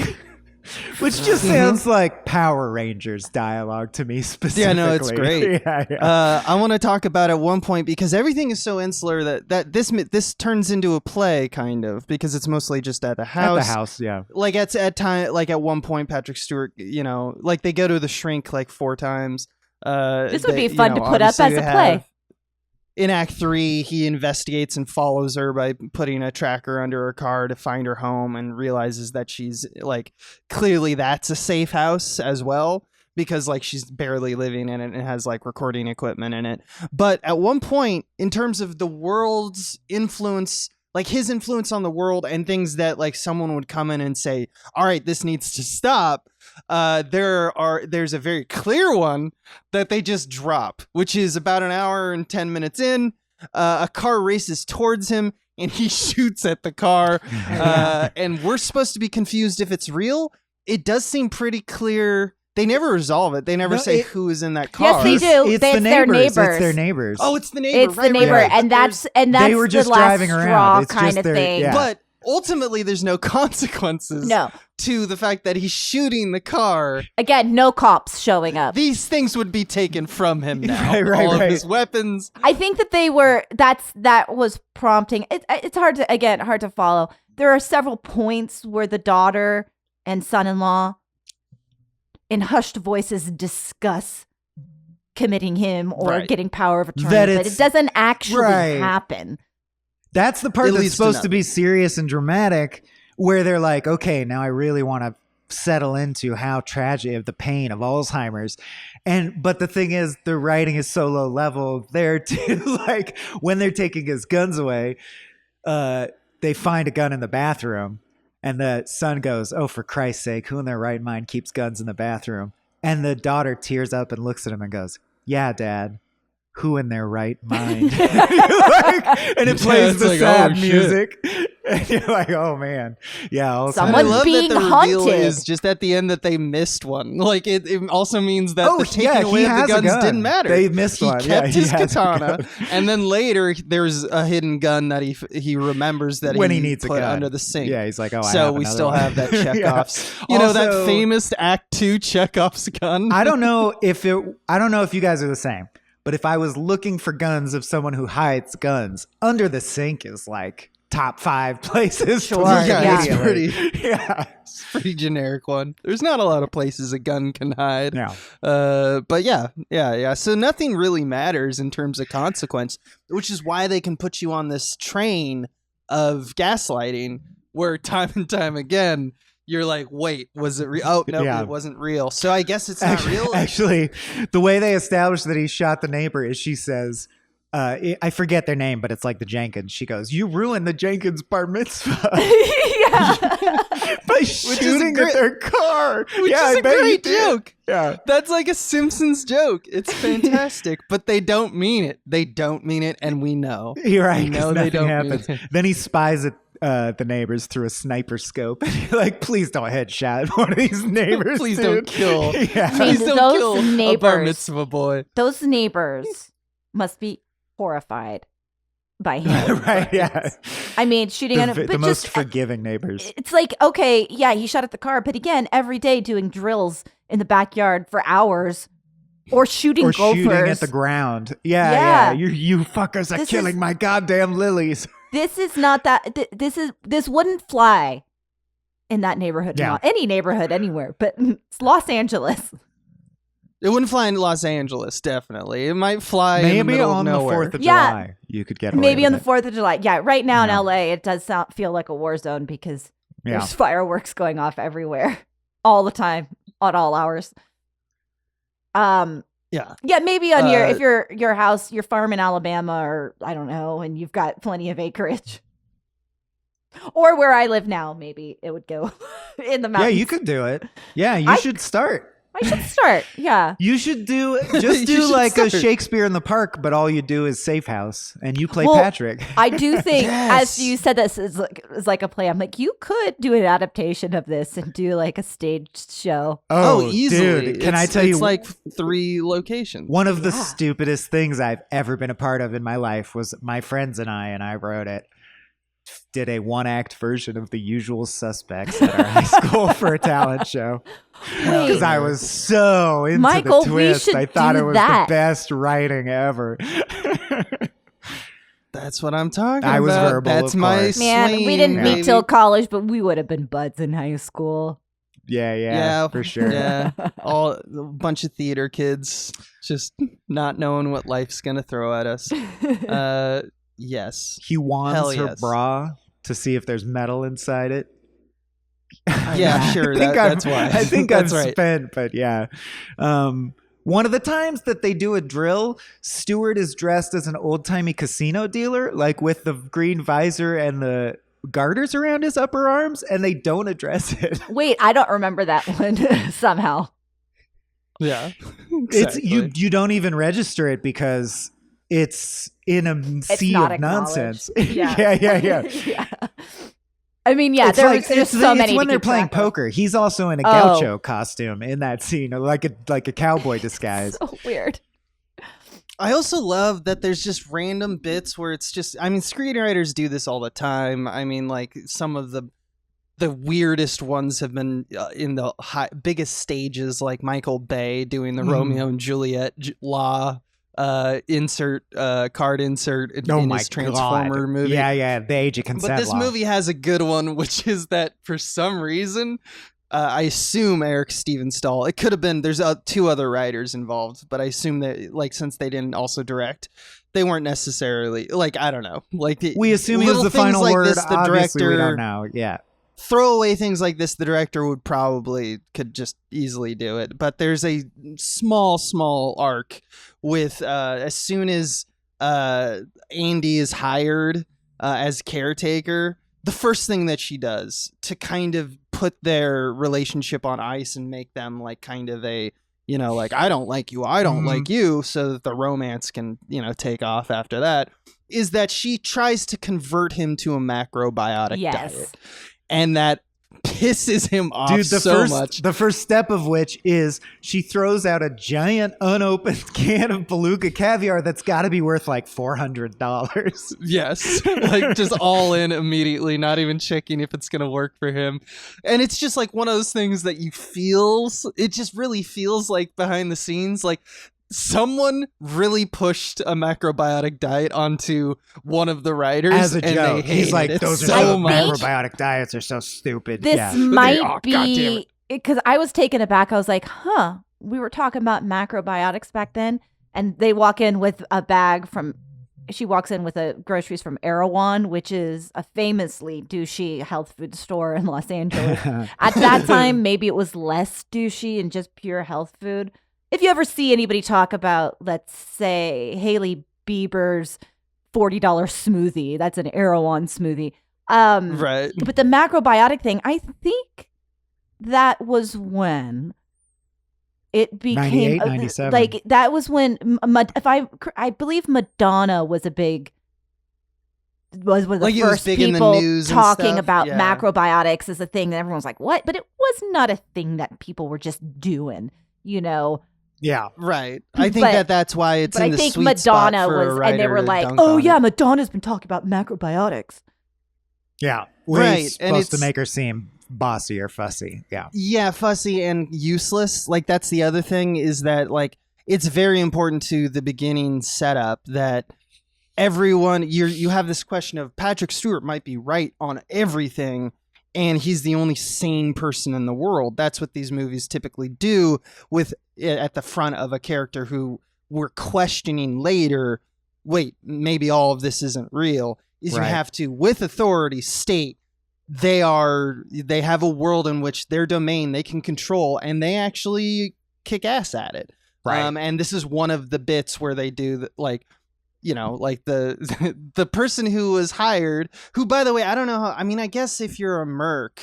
Which just sounds like Power Rangers dialogue to me specifically. Yeah, no, it's great. yeah. I want to talk about at one point because everything is so insular that this turns into a play kind of because it's mostly just at the house. At the house, yeah. Like at one point, Patrick Stewart, like they go to the shrink like 4 times. This would be fun to put up as a play. In Act 3, he investigates and follows her by putting a tracker under her car to find her home and realizes that she's like, clearly that's a safe house as well because like she's barely living in it and has like recording equipment in it. But at one point, in terms of the world's influence, like his influence on the world and things that like someone would come in and say, all right, this needs to stop. There's a very clear one that they just drop, which is about an hour and 10 minutes in. A car races towards him and he shoots at the car. And we're supposed to be confused if it's real. It does seem pretty clear. They never resolve it. They never say who is in that car. Yes, they do. It's It's the their neighbors. It's neighbors. their neighbors. Oh, it's the neighbor. It's the neighbor, right. and that's They were just the last driving around. straw It's kind just of their- thing. yeah. But ultimately, there's no consequences No, to the fact that he's shooting the car. again, no cops showing up. These things would be taken from him now. Right, All of right. his weapons. I think that they were. That was prompting. It's hard to follow. There are several points where the daughter and son-in-law, in hushed voices, discuss committing him or Right. getting power of attorney, That but it's- it doesn't actually right. happen. That's the part At that's least supposed enough. to be serious and dramatic, where they're like, okay, now I really want to settle into how tragic the pain of Alzheimer's. But the thing is, the writing is so low level there too. Like when they're taking his guns away, they find a gun in the bathroom and the son goes, oh, for Christ's sake, who in their right mind keeps guns in the bathroom? And the daughter tears up and looks at him and goes, yeah, Dad. Who in their right mind? And it plays it's the like, sad oh, shit. music. And you're like, oh man. Yeah. I Someone's love being that the reveal hunted. is just at the end that they missed one. Like it also means that the taking yeah, away he of the has a guns gun. didn't matter. They missed he one. kept Yeah, he his has a katana, gun. and then later there's a hidden gun that he remembers that When he he needs a put gun. under the sink. Yeah, he's like, oh, I so have we another still one. have that Yeah. Chekhov's. You know that Also- famous Act 2 Chekhov's gun. I don't know if you guys are the same, but if I was looking for guns of someone who hides guns, under the sink is like top 5 places. Sure, To look yeah. It's immediately. pretty. Yeah. It's a pretty generic one. There's not a lot of places a gun can hide. Yeah. But yeah. So nothing really matters in terms of consequence, which is why they can put you on this train of gaslighting where time and time again, you're like, wait, was it real? Oh, no, Yeah. it wasn't real. So I guess it's not real. Actually, the way they established that he shot the neighbor is she says, I forget their name, but it's like the Jenkins. She goes, you ruined the Jenkins bar mitzvah Yeah. by shooting great- at their car. Which yeah, is I a bet you great did. joke. Yeah. That's like a Simpsons joke. It's fantastic, but they don't mean it. They don't mean it, and we know. You're right. We know 'cause they nothing don't happens. mean it. Then he spies at the neighbors through a sniper scope. And you're like, please don't headshot one of these neighbors. Please dude. don't kill. Yeah. Please don't Those kill a bar neighbors- mitzvah boy. Those neighbors must be horrified by him. Right. Yeah. I mean, shooting at him, The but most just forgiving neighbors. it's like, okay, yeah, he shot at the car, but again, every day doing drills in the backyard for hours, or shooting Or gophers. shooting at the ground. Yeah. Yeah. You fuckers are This killing is- my goddamn lilies. This is not that. This wouldn't fly in that neighborhood. Yeah. Any neighborhood anywhere, but it's Los Angeles. It wouldn't fly in Los Angeles, definitely. It might fly in the Maybe middle on of the nowhere. 4th of Yeah. July, you could get away Maybe with on the it. 4th of July. Yeah, right now in Yeah. LA, it does feel like a war zone because Yeah. there's fireworks going off everywhere all the time at all hours. Yeah. Yeah, maybe on your house, your farm in Alabama, or I don't know, and you've got plenty of acreage. Or where I live now, maybe it would go in the Yeah, mountains. you could do it. Yeah, you should start. I should start. Yeah. You should do You should like a start. Shakespeare in the Park, but all you do is Safe House, and you play Well, Patrick. I do think, Yes. as you said, this is like a play. I'm like, you could do an adaptation of this and do like a stage show. Oh, easily. Dude, can I tell you? It's like 3 locations. One of the stupidest things I've ever been a part of in my life was my friends and I wrote it, did a 1-act version of The Usual Suspects at our high school for a talent show. Because I was so into Michael, the we twist. should I thought do it was that. the best writing ever. That's what I'm talking I was about. verbal, That's of my course. Man, we didn't swing, meet baby. till college, but we would have been buds in high school. Yeah, for sure. Yeah, all a bunch of theater kids just not knowing what life's gonna throw at us. Yes. He wands Hell her yes. bra to see if there's metal inside it. Yeah, sure. That's why. I think That's I've right. spent, but yeah. One of the times that they do a drill, Stewart is dressed as an old-timey casino dealer, like with the green visor and the garters around his upper arms, and they don't address it. Wait, I don't remember that one somehow. Yeah. It's Exactly. you don't even register it because it's in a It's sea not of nonsense. acknowledged. Yeah. Yeah. I mean, yeah, It's there's it's so many. It's when to they're keep playing track of. poker. He's also in a Oh. gaucho costume in that scene, like a cowboy disguise. So weird. I also love that there's just random bits where it's just, I mean, screenwriters do this all the time. I mean, like some of the weirdest ones have been in the biggest stages, like Michael Bay doing the Romeo and Juliet card insert in his Transformer movie. Yeah, the age of consent But this law. movie has a good one, which is that for some reason, I assume Eric Steven Stahl. It could have been. There's 2 other writers involved, but I assume that, like, since they didn't also direct, they weren't necessarily like, I don't know. Like we assume he was little the things final like word. this, the Obviously, we director don't know. Yeah, throwaway things like this. The director could just easily do it. But there's a small arc with as soon as Andy is hired as caretaker, the first thing that she does to kind of put their relationship on ice and make them like kind of a, you know, like, I don't like you, I don't like you, so that the romance can, you know, take off after that, is that she tries to convert him to a macrobiotic diet. And that pisses him off much. The first step of which is she throws out a giant unopened can of beluga caviar that's got to be worth like $400. Yes, like just all in immediately, not even checking if it's gonna work for him. And it's just like one of those things that it just really feels like behind the scenes, like someone really pushed a macrobiotic diet onto one of the writers As a and joke, they he's like, hated it those are so so much. macrobiotic diets are so stupid. This yeah. might God damn be because I was taken aback. I was like, huh, we were talking about macrobiotics back then. And they walk in with a bag she walks in with groceries from Erewhon, which is a famously douchey health food store in Los Angeles. At that time, maybe it was less douchey and just pure health food. If you ever see anybody talk about, let's say, Hailey Bieber's $40 smoothie, that's an Erewhon smoothie. Right. But the macrobiotic thing, I think that was when it became 98, 97. like that was when I believe Madonna was one of the Like it was first big in the people news and talking stuff? about Yeah. macrobiotics as a thing that everyone was like, what? But it was not a thing that people were just doing, you know. Yeah. Right. I think But- that's why it's But in I the think sweet spot Madonna for a was, and they writer were to like, dunk oh on yeah, it. Madonna's been talking about macrobiotics. Yeah. We're Right, and supposed to it's- make her seem bossy or fussy. Yeah. Yeah, fussy and useless. Like that's the other thing, is that like it's very important to the beginning setup that everyone you have this question of Patrick Stewart might be right on everything, and he's the only sane person in the world. That's what these movies typically do with at the front of a character who we're questioning later. Wait, maybe all of this isn't real. Is Right. You have to, with authority, state they have a world in which their domain they can control, and they actually kick ass at it. Right. And this is one of the bits where they do like the the person who was hired, who, by the way, I don't know how, I mean, I guess if you're a merc,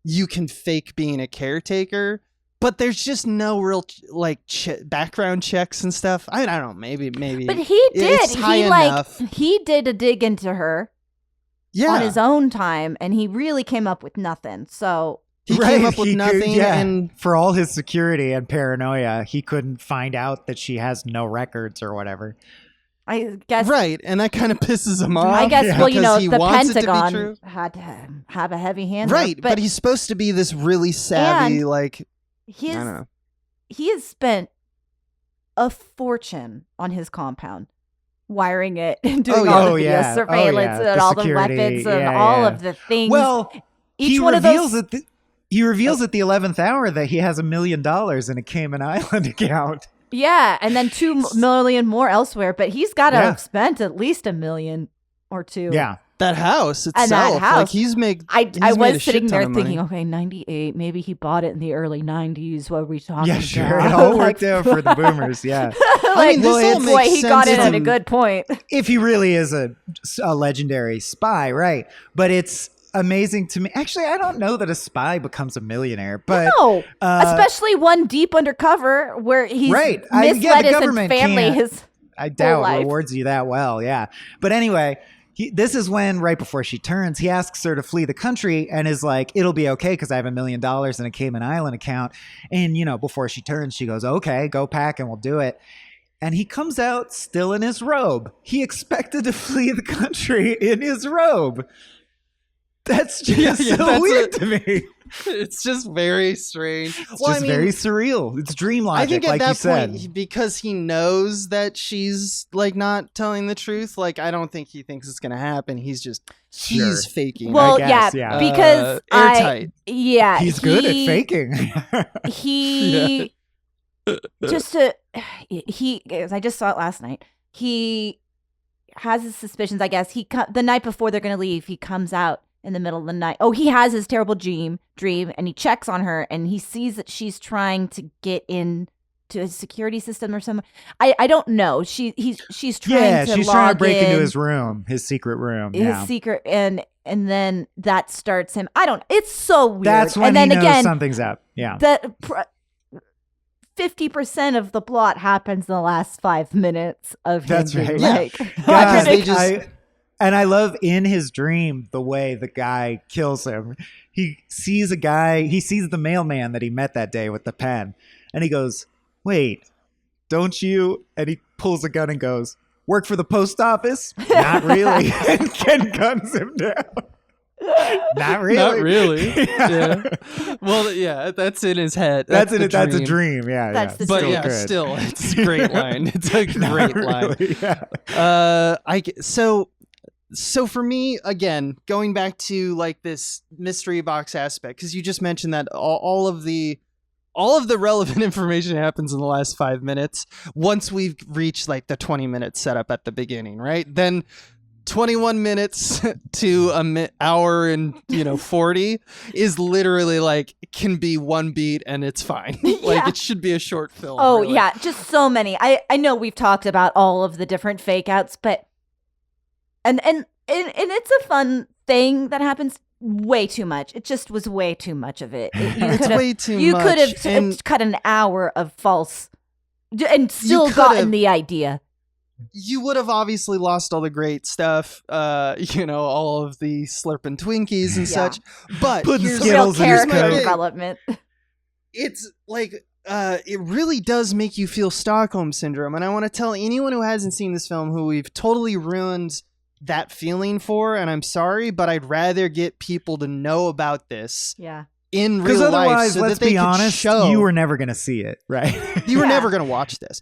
you can fake being a caretaker, but there's just no real background checks and stuff. I don't know, maybe. But he did. It's high enough. He did a dig into her on his own time, and he really came up with nothing. So he came up with nothing, and for all his security and paranoia, he couldn't find out that she has no records or whatever. I guess right, and that kind of pisses him off. I guess, well, you know, he the wants it to be Pentagon true. had to have a heavy hand, right? But he's supposed to be this really savvy, I don't know. He has spent a fortune on his compound, wiring it and doing all the video surveillance and all the weapons and all of the things. Well, each one of those. He reveals at the 11th hour that he has $1 million in a Cayman Island account. Yeah, and then 2 million more elsewhere, but he's got to have spent at least $1 million or $2 million. Yeah. That house itself, and that house, like he's made. I was sitting there thinking, okay, 98, maybe he bought it in the early 90s. What are we talking about? Yeah, sure. It all worked out for the boomers, yeah. I mean, boy, he got in at a good point. If he really is a legendary spy, right? But it's amazing to me. Actually, I don't know that a spy becomes a millionaire, but no, especially one deep undercover where he's misled his family. I doubt rewards you that well. Yeah, but anyway, this is when right before she turns, he asks her to flee the country and is like, "It'll be okay because I have $1 million in a Cayman Island account." And before she turns, she goes, "Okay, go pack and we'll do it." And he comes out still in his robe. He expected to flee the country in his robe. That's just so weird to me. It's just very strange. It's very surreal. It's dream logic, I think at like that you said. point, because he knows that she's not telling the truth, I don't think he thinks it's going to happen. He's faking. Well, I guess, because airtight. He's good at faking. He as I just saw it last night, he has his suspicions, I guess. The night before they're going to leave, he comes out in the middle of the night. Oh, he has his terrible dream, and he checks on her, and he sees that she's trying to get into his security system or something. I don't know. She's trying to trying to break into his room, his secret room. Secret, and then that starts him. It's so weird. That's when he knows something's up. Yeah. 50% of the plot happens in the last 5 minutes of him. That's right. And I love in his dream the way the guy kills him. He sees the mailman that he met that day with the pen. And he goes, "Wait, don't you?" And he pulls a gun and goes, "Work for the post office?" "Not really." And guns him down. Not really. Not really. Yeah. Well, yeah, that's in his head. That's a dream. Yeah. That's the but dream. yeah, still, it's a great line. It's a great line. Yeah. So for me, again, going back to this mystery box aspect, because you just mentioned that all of the relevant information happens in the last 5 minutes. Once we've reached the 20-minute setup at the beginning, right? Then 21 minutes to an hour and 40 is literally can be one beat and it's fine. It should be a short film. Oh really. Yeah, just so many. I know we've talked about all of the different fake outs, but and it's a fun thing that happens way too much. It just was way too much of it. It's way too much. You could have cut an hour of false and still gotten the idea. You would have obviously lost all the great stuff, all of the slurping Twinkies and such. But here's real character development. It's it really does make you feel Stockholm Syndrome. And I want to tell anyone who hasn't seen this film who we've totally ruined that feeling for, and I'm sorry, but I'd rather get people to know about this. Yeah. In real life, otherwise, so let's that they be honest, show you were never going to see it, right? You were never going to watch this.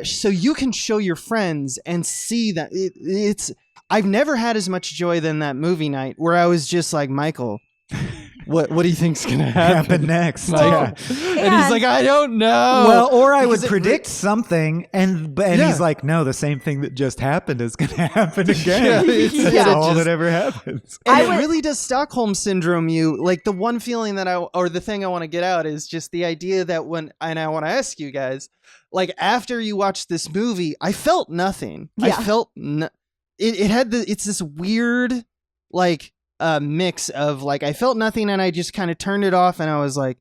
So you can show your friends and see that it's. I've never had as much joy than that movie night where I was just like, Michael, What do you think's gonna happen next? Michael? And he's like, I don't know. Well, or I would Because predict something, and he's like, no, the same thing that just happened is going to happen again. That's all that ever happens. And it really does Stockholm syndrome you. Like the one feeling that or the thing I want to get out is just the idea that and I want to ask you guys, like after you watch this movie, I felt nothing. Yeah. I felt it's this weird like mix of like I felt nothing and I just kind of turned it off and I was like,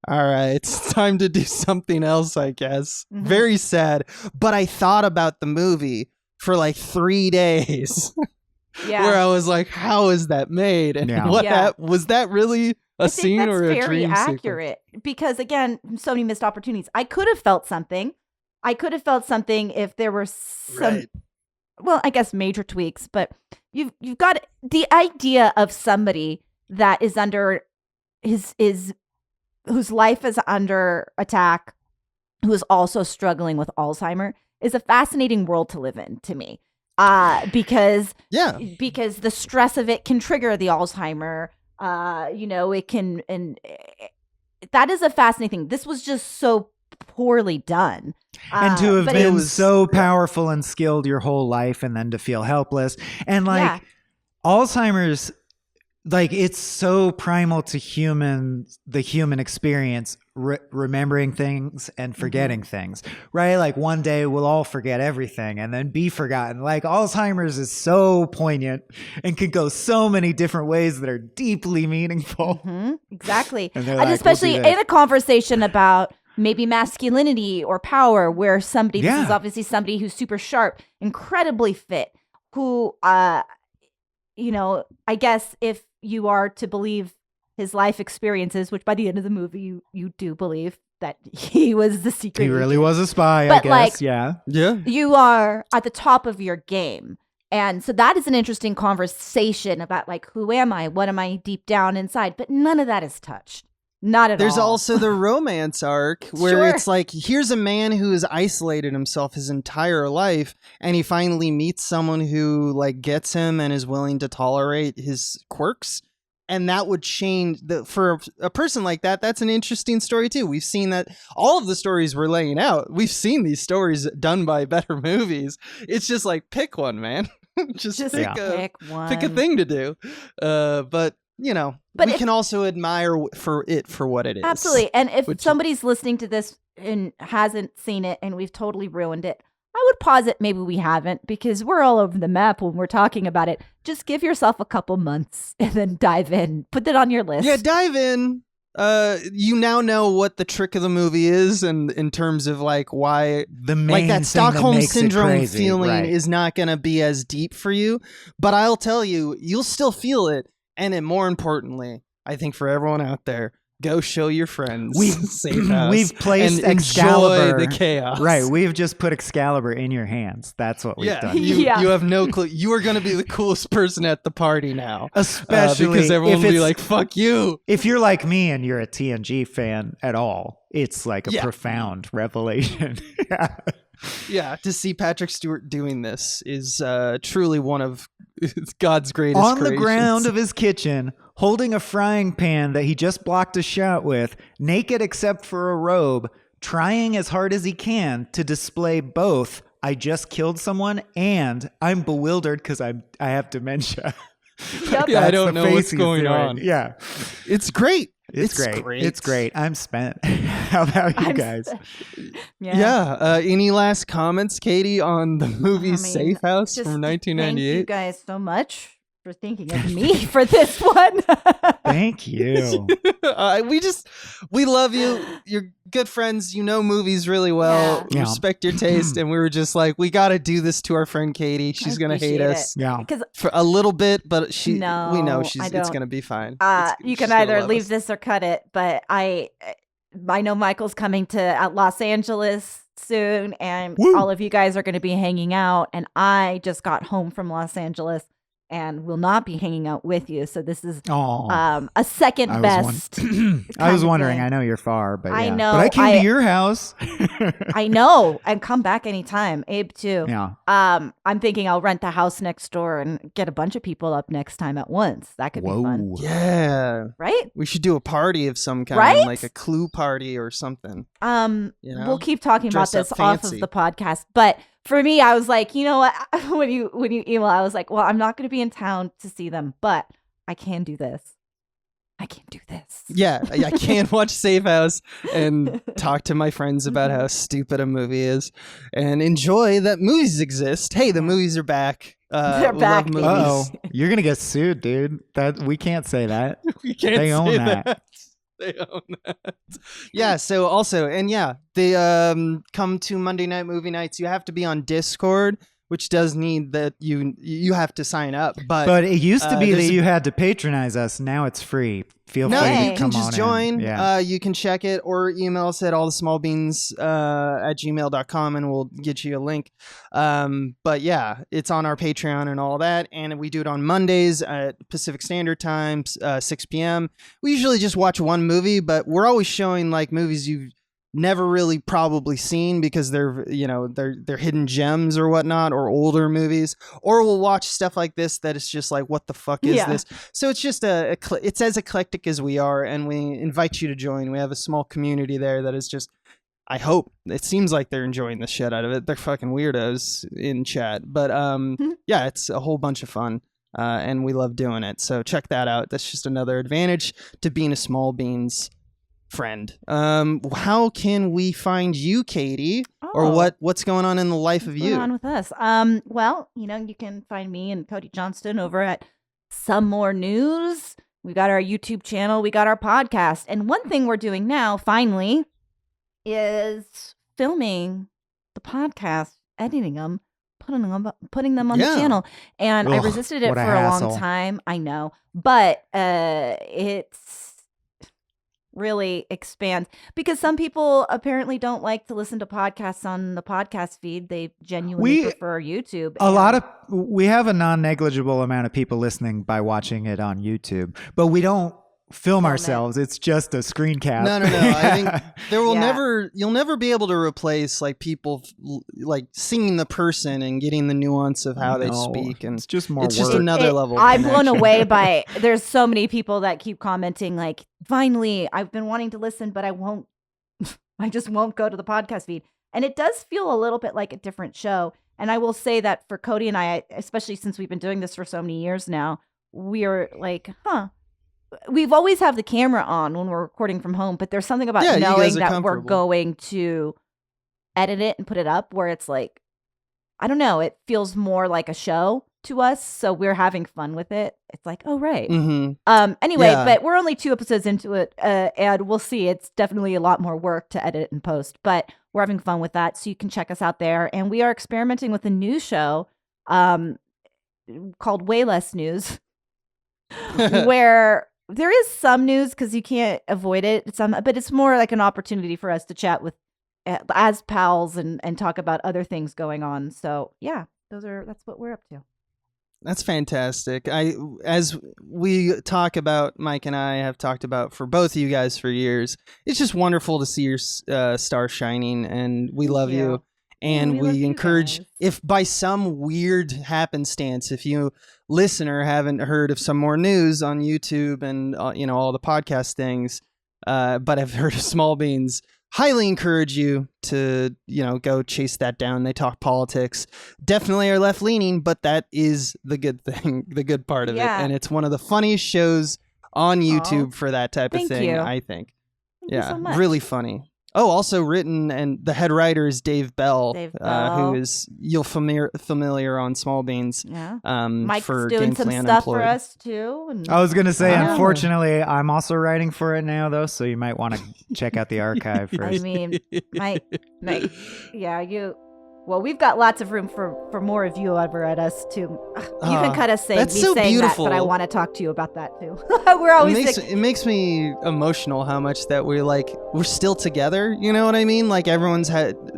all right, it's time to do something else, I guess. Mm-hmm. Very sad. But I thought about the movie for like 3 days. Yeah. Where I was like, how is that made? And was that really a scene or a dream accurate sequence? Because again, so many missed opportunities. I could have felt something. If there were some well, I guess major tweaks, but you've got the idea of somebody that is under whose life is under attack, who is also struggling with Alzheimer, is a fascinating world to live in to me. Because the stress of it can trigger the Alzheimer. It can, and that is a fascinating thing. This was just so poorly done. And to have been so powerful and skilled your whole life and then to feel helpless. And like Alzheimer's, like it's so primal to the human experience, remembering things and forgetting things, right? Like one day we'll all forget everything and then be forgotten. Like Alzheimer's is so poignant and can go so many different ways that are deeply meaningful. Mm-hmm. Exactly. And especially in a conversation about maybe masculinity or power, where this is obviously somebody who's super sharp, incredibly fit, who, I guess if you are to believe his life experiences, which by the end of the movie, you do believe that he was the secret. He really was a spy, but I guess. Yeah. You are at the top of your game. And so that is an interesting conversation about like, who am I? What am I deep down inside? But none of that is touched. Not at all. There's also the romance arc where it's like, here's a man who has isolated himself his entire life, and he finally meets someone who like gets him and is willing to tolerate his quirks. And that would change for a person like that. That's an interesting story too. We've seen that all of the stories we're laying out. We've seen these stories done by better movies. It's just like, pick one, man. just pick one. Pick a thing to do. But we can also admire for what it is. Absolutely. And if somebody's listening to this and hasn't seen it and we've totally ruined it, I would posit maybe we haven't, because we're all over the map when we're talking about it. Just give yourself a couple months and then dive in. Put that on your list. Yeah, dive in. You now know what the trick of the movie is, and in terms of like why the main that Stockholm syndrome crazy, feeling is not going to be as deep for you. But I'll tell you, you'll still feel it. And then more importantly, I think for everyone out there, go show your friends. We've placed and Excalibur. Enjoy the chaos. Right. We've just put Excalibur in your hands. That's what we've done. You have no clue. You are going to be the coolest person at the party now. Especially because everyone will be like, fuck you. If you're like me and you're a TNG fan at all, it's like a profound revelation. Yeah, to see Patrick Stewart doing this is truly one of God's greatest On creations. the ground of his kitchen, holding a frying pan that he just blocked a shot with, naked except for a robe, trying as hard as he can to display both, I just killed someone and I'm bewildered because I have dementia. Yep. I don't know what's going on. Yeah. It's great. It's great. It's great. I'm spent. How about you guys? Any last comments, Katie, on the movie Safe House from 1998? Thank you guys so much for thinking of me for this one. Thank you. We love you. You're good friends. You know movies really well. Yeah. Respect your taste. And we were just like, we got to do this to our friend Katie. She's going to hate us. Yeah. For a little bit, but we know it's going to be fine. You can either leave this or cut it, but I know Michael's coming to Los Angeles soon, and all of you guys are going to be hanging out, and I just got home from Los Angeles. and will not be hanging out with you. So this is Oh, a second best. I was of wondering. thing. I know you're far, but I yeah. know, But I came to your house. I know, and come back anytime. Abe too. Yeah. I'm thinking I'll rent the house next door and get a bunch of people up next time at once. That could be fun, Yeah. right? We should do a party of some kind, Right? like a Clue party or something. You know? We'll keep talking about Dress this up off fancy. of the podcast, but for me, I was like, you know what? when you email, I was like, well, I'm not going to be in town to see them, but I can do this. I can do this. Yeah, I can watch Safe House and talk to my friends about how stupid a movie is and enjoy that movies exist. Hey, the movies are back. They're we back, love baby. movies. Uh-oh. You're going to get sued, dude. That we can't say that. We can't They own say that. They own that. Yeah, so also, and yeah, they come to Monday night movie nights. You have to be on Discord, which does need that you have to sign up. But it used to be that there's a- you had to patronize us. Now it's free. Feel No, free to you come can just on join. in. Yeah. You can check it or email us at allthesmallbeans at gmail.com and we'll get you a link. But yeah, it's on our Patreon and all that. And we do it on Mondays at Pacific Standard Time, 6 p.m. We usually just watch one movie, but we're always showing like movies you've never really probably seen because they're hidden gems or whatnot, or older movies, or we'll watch stuff like this that is just like, what the fuck is this? So it's just it's as eclectic as we are, and we invite you to join. We have a small community there that is just, I hope it seems like they're enjoying the shit out of it. They're fucking weirdos in chat, but yeah, it's a whole bunch of fun. And we love doing it. So check that out. That's just another advantage to being a Small Beans friend. How can we find you, Katie? Or what's going on in the life of you? What's going on with us? Well, you can find me and Cody Johnston over at Some More News. We got our YouTube channel. We got our podcast. And one thing we're doing now, finally, is filming the podcast, editing them, putting them on the channel. And I resisted it for a long time. I know. But it's really expands because some people apparently don't like to listen to podcasts on the podcast feed. They genuinely prefer YouTube. We have a non-negligible amount of people listening by watching it on YouTube, but we don't film ourselves. It's just a screen cap. No. I think there will you'll never be able to replace like people like seeing the person and getting the nuance of how they speak. And it's just more. It's just another level. Of I'm blown connection. away by. There's so many people that keep commenting like, "Finally, I've been wanting to listen, but I won't. I just won't go to the podcast feed." And it does feel a little bit like a different show. And I will say that for Cody and I, especially since we've been doing this for so many years now, we are like, we've always have the camera on when we're recording from home, but there's something about knowing that we're going to edit it and put it up where it's like, I don't know, it feels more like a show to us. So we're having fun with it. It's like, oh, right. Mm-hmm. Anyway, but we're only 2 episodes into it. And we'll see. It's definitely a lot more work to edit and post, but we're having fun with that. So you can check us out there. And we are experimenting with a new show called Way Less News, where there is some news because you can't avoid it. But it's more like an opportunity for us to chat with as pals and talk about other things going on. So yeah, that's what we're up to. That's fantastic. As we talk about, Mike and I have talked about for both of you guys for years. It's just wonderful to see your star shining, and we love you. And we encourage, if by some weird happenstance, if you listener haven't heard of Some More News on YouTube and all the podcast things, but have heard of Small Beans, highly encourage you to go chase that down. They talk politics, definitely are left leaning, but that is the good thing, the good part of it, and it's one of the funniest shows on YouTube for that type of thing. I think, Thank you so much. Really funny. Oh, also written, and the head writer is Dave Bell, who is familiar on Small Beans. Yeah, Mike's for doing some stuff for us too. And I was gonna say, unfortunately, I'm also writing for it now, though, so you might want to check out the archive first. I mean, Mike, yeah, Well, we've got lots of room for more of you over at us too. You can kind of say that's me so saying beautiful. that, but I want to talk to you about that too. We're always it makes me emotional how much that we're still together. You know what I mean? Like everyone's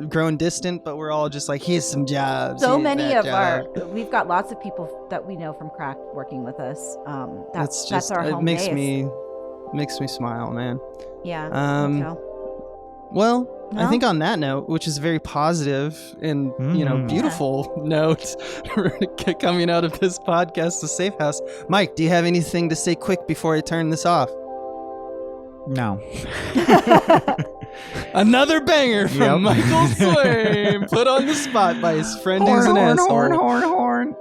grown distant, but we're all just like, here's some jobs. So many of we've got lots of people that we know from Cracked working with us. That's our home it base. makes me smile, man. Yeah. Well, I think on that note, which is very positive and beautiful note coming out of this podcast, The Safe House. Mike, do you have anything to say quick before I turn this off? No. Another banger from Michael Swain, put on the spot by his friend who's an asshole. Horn.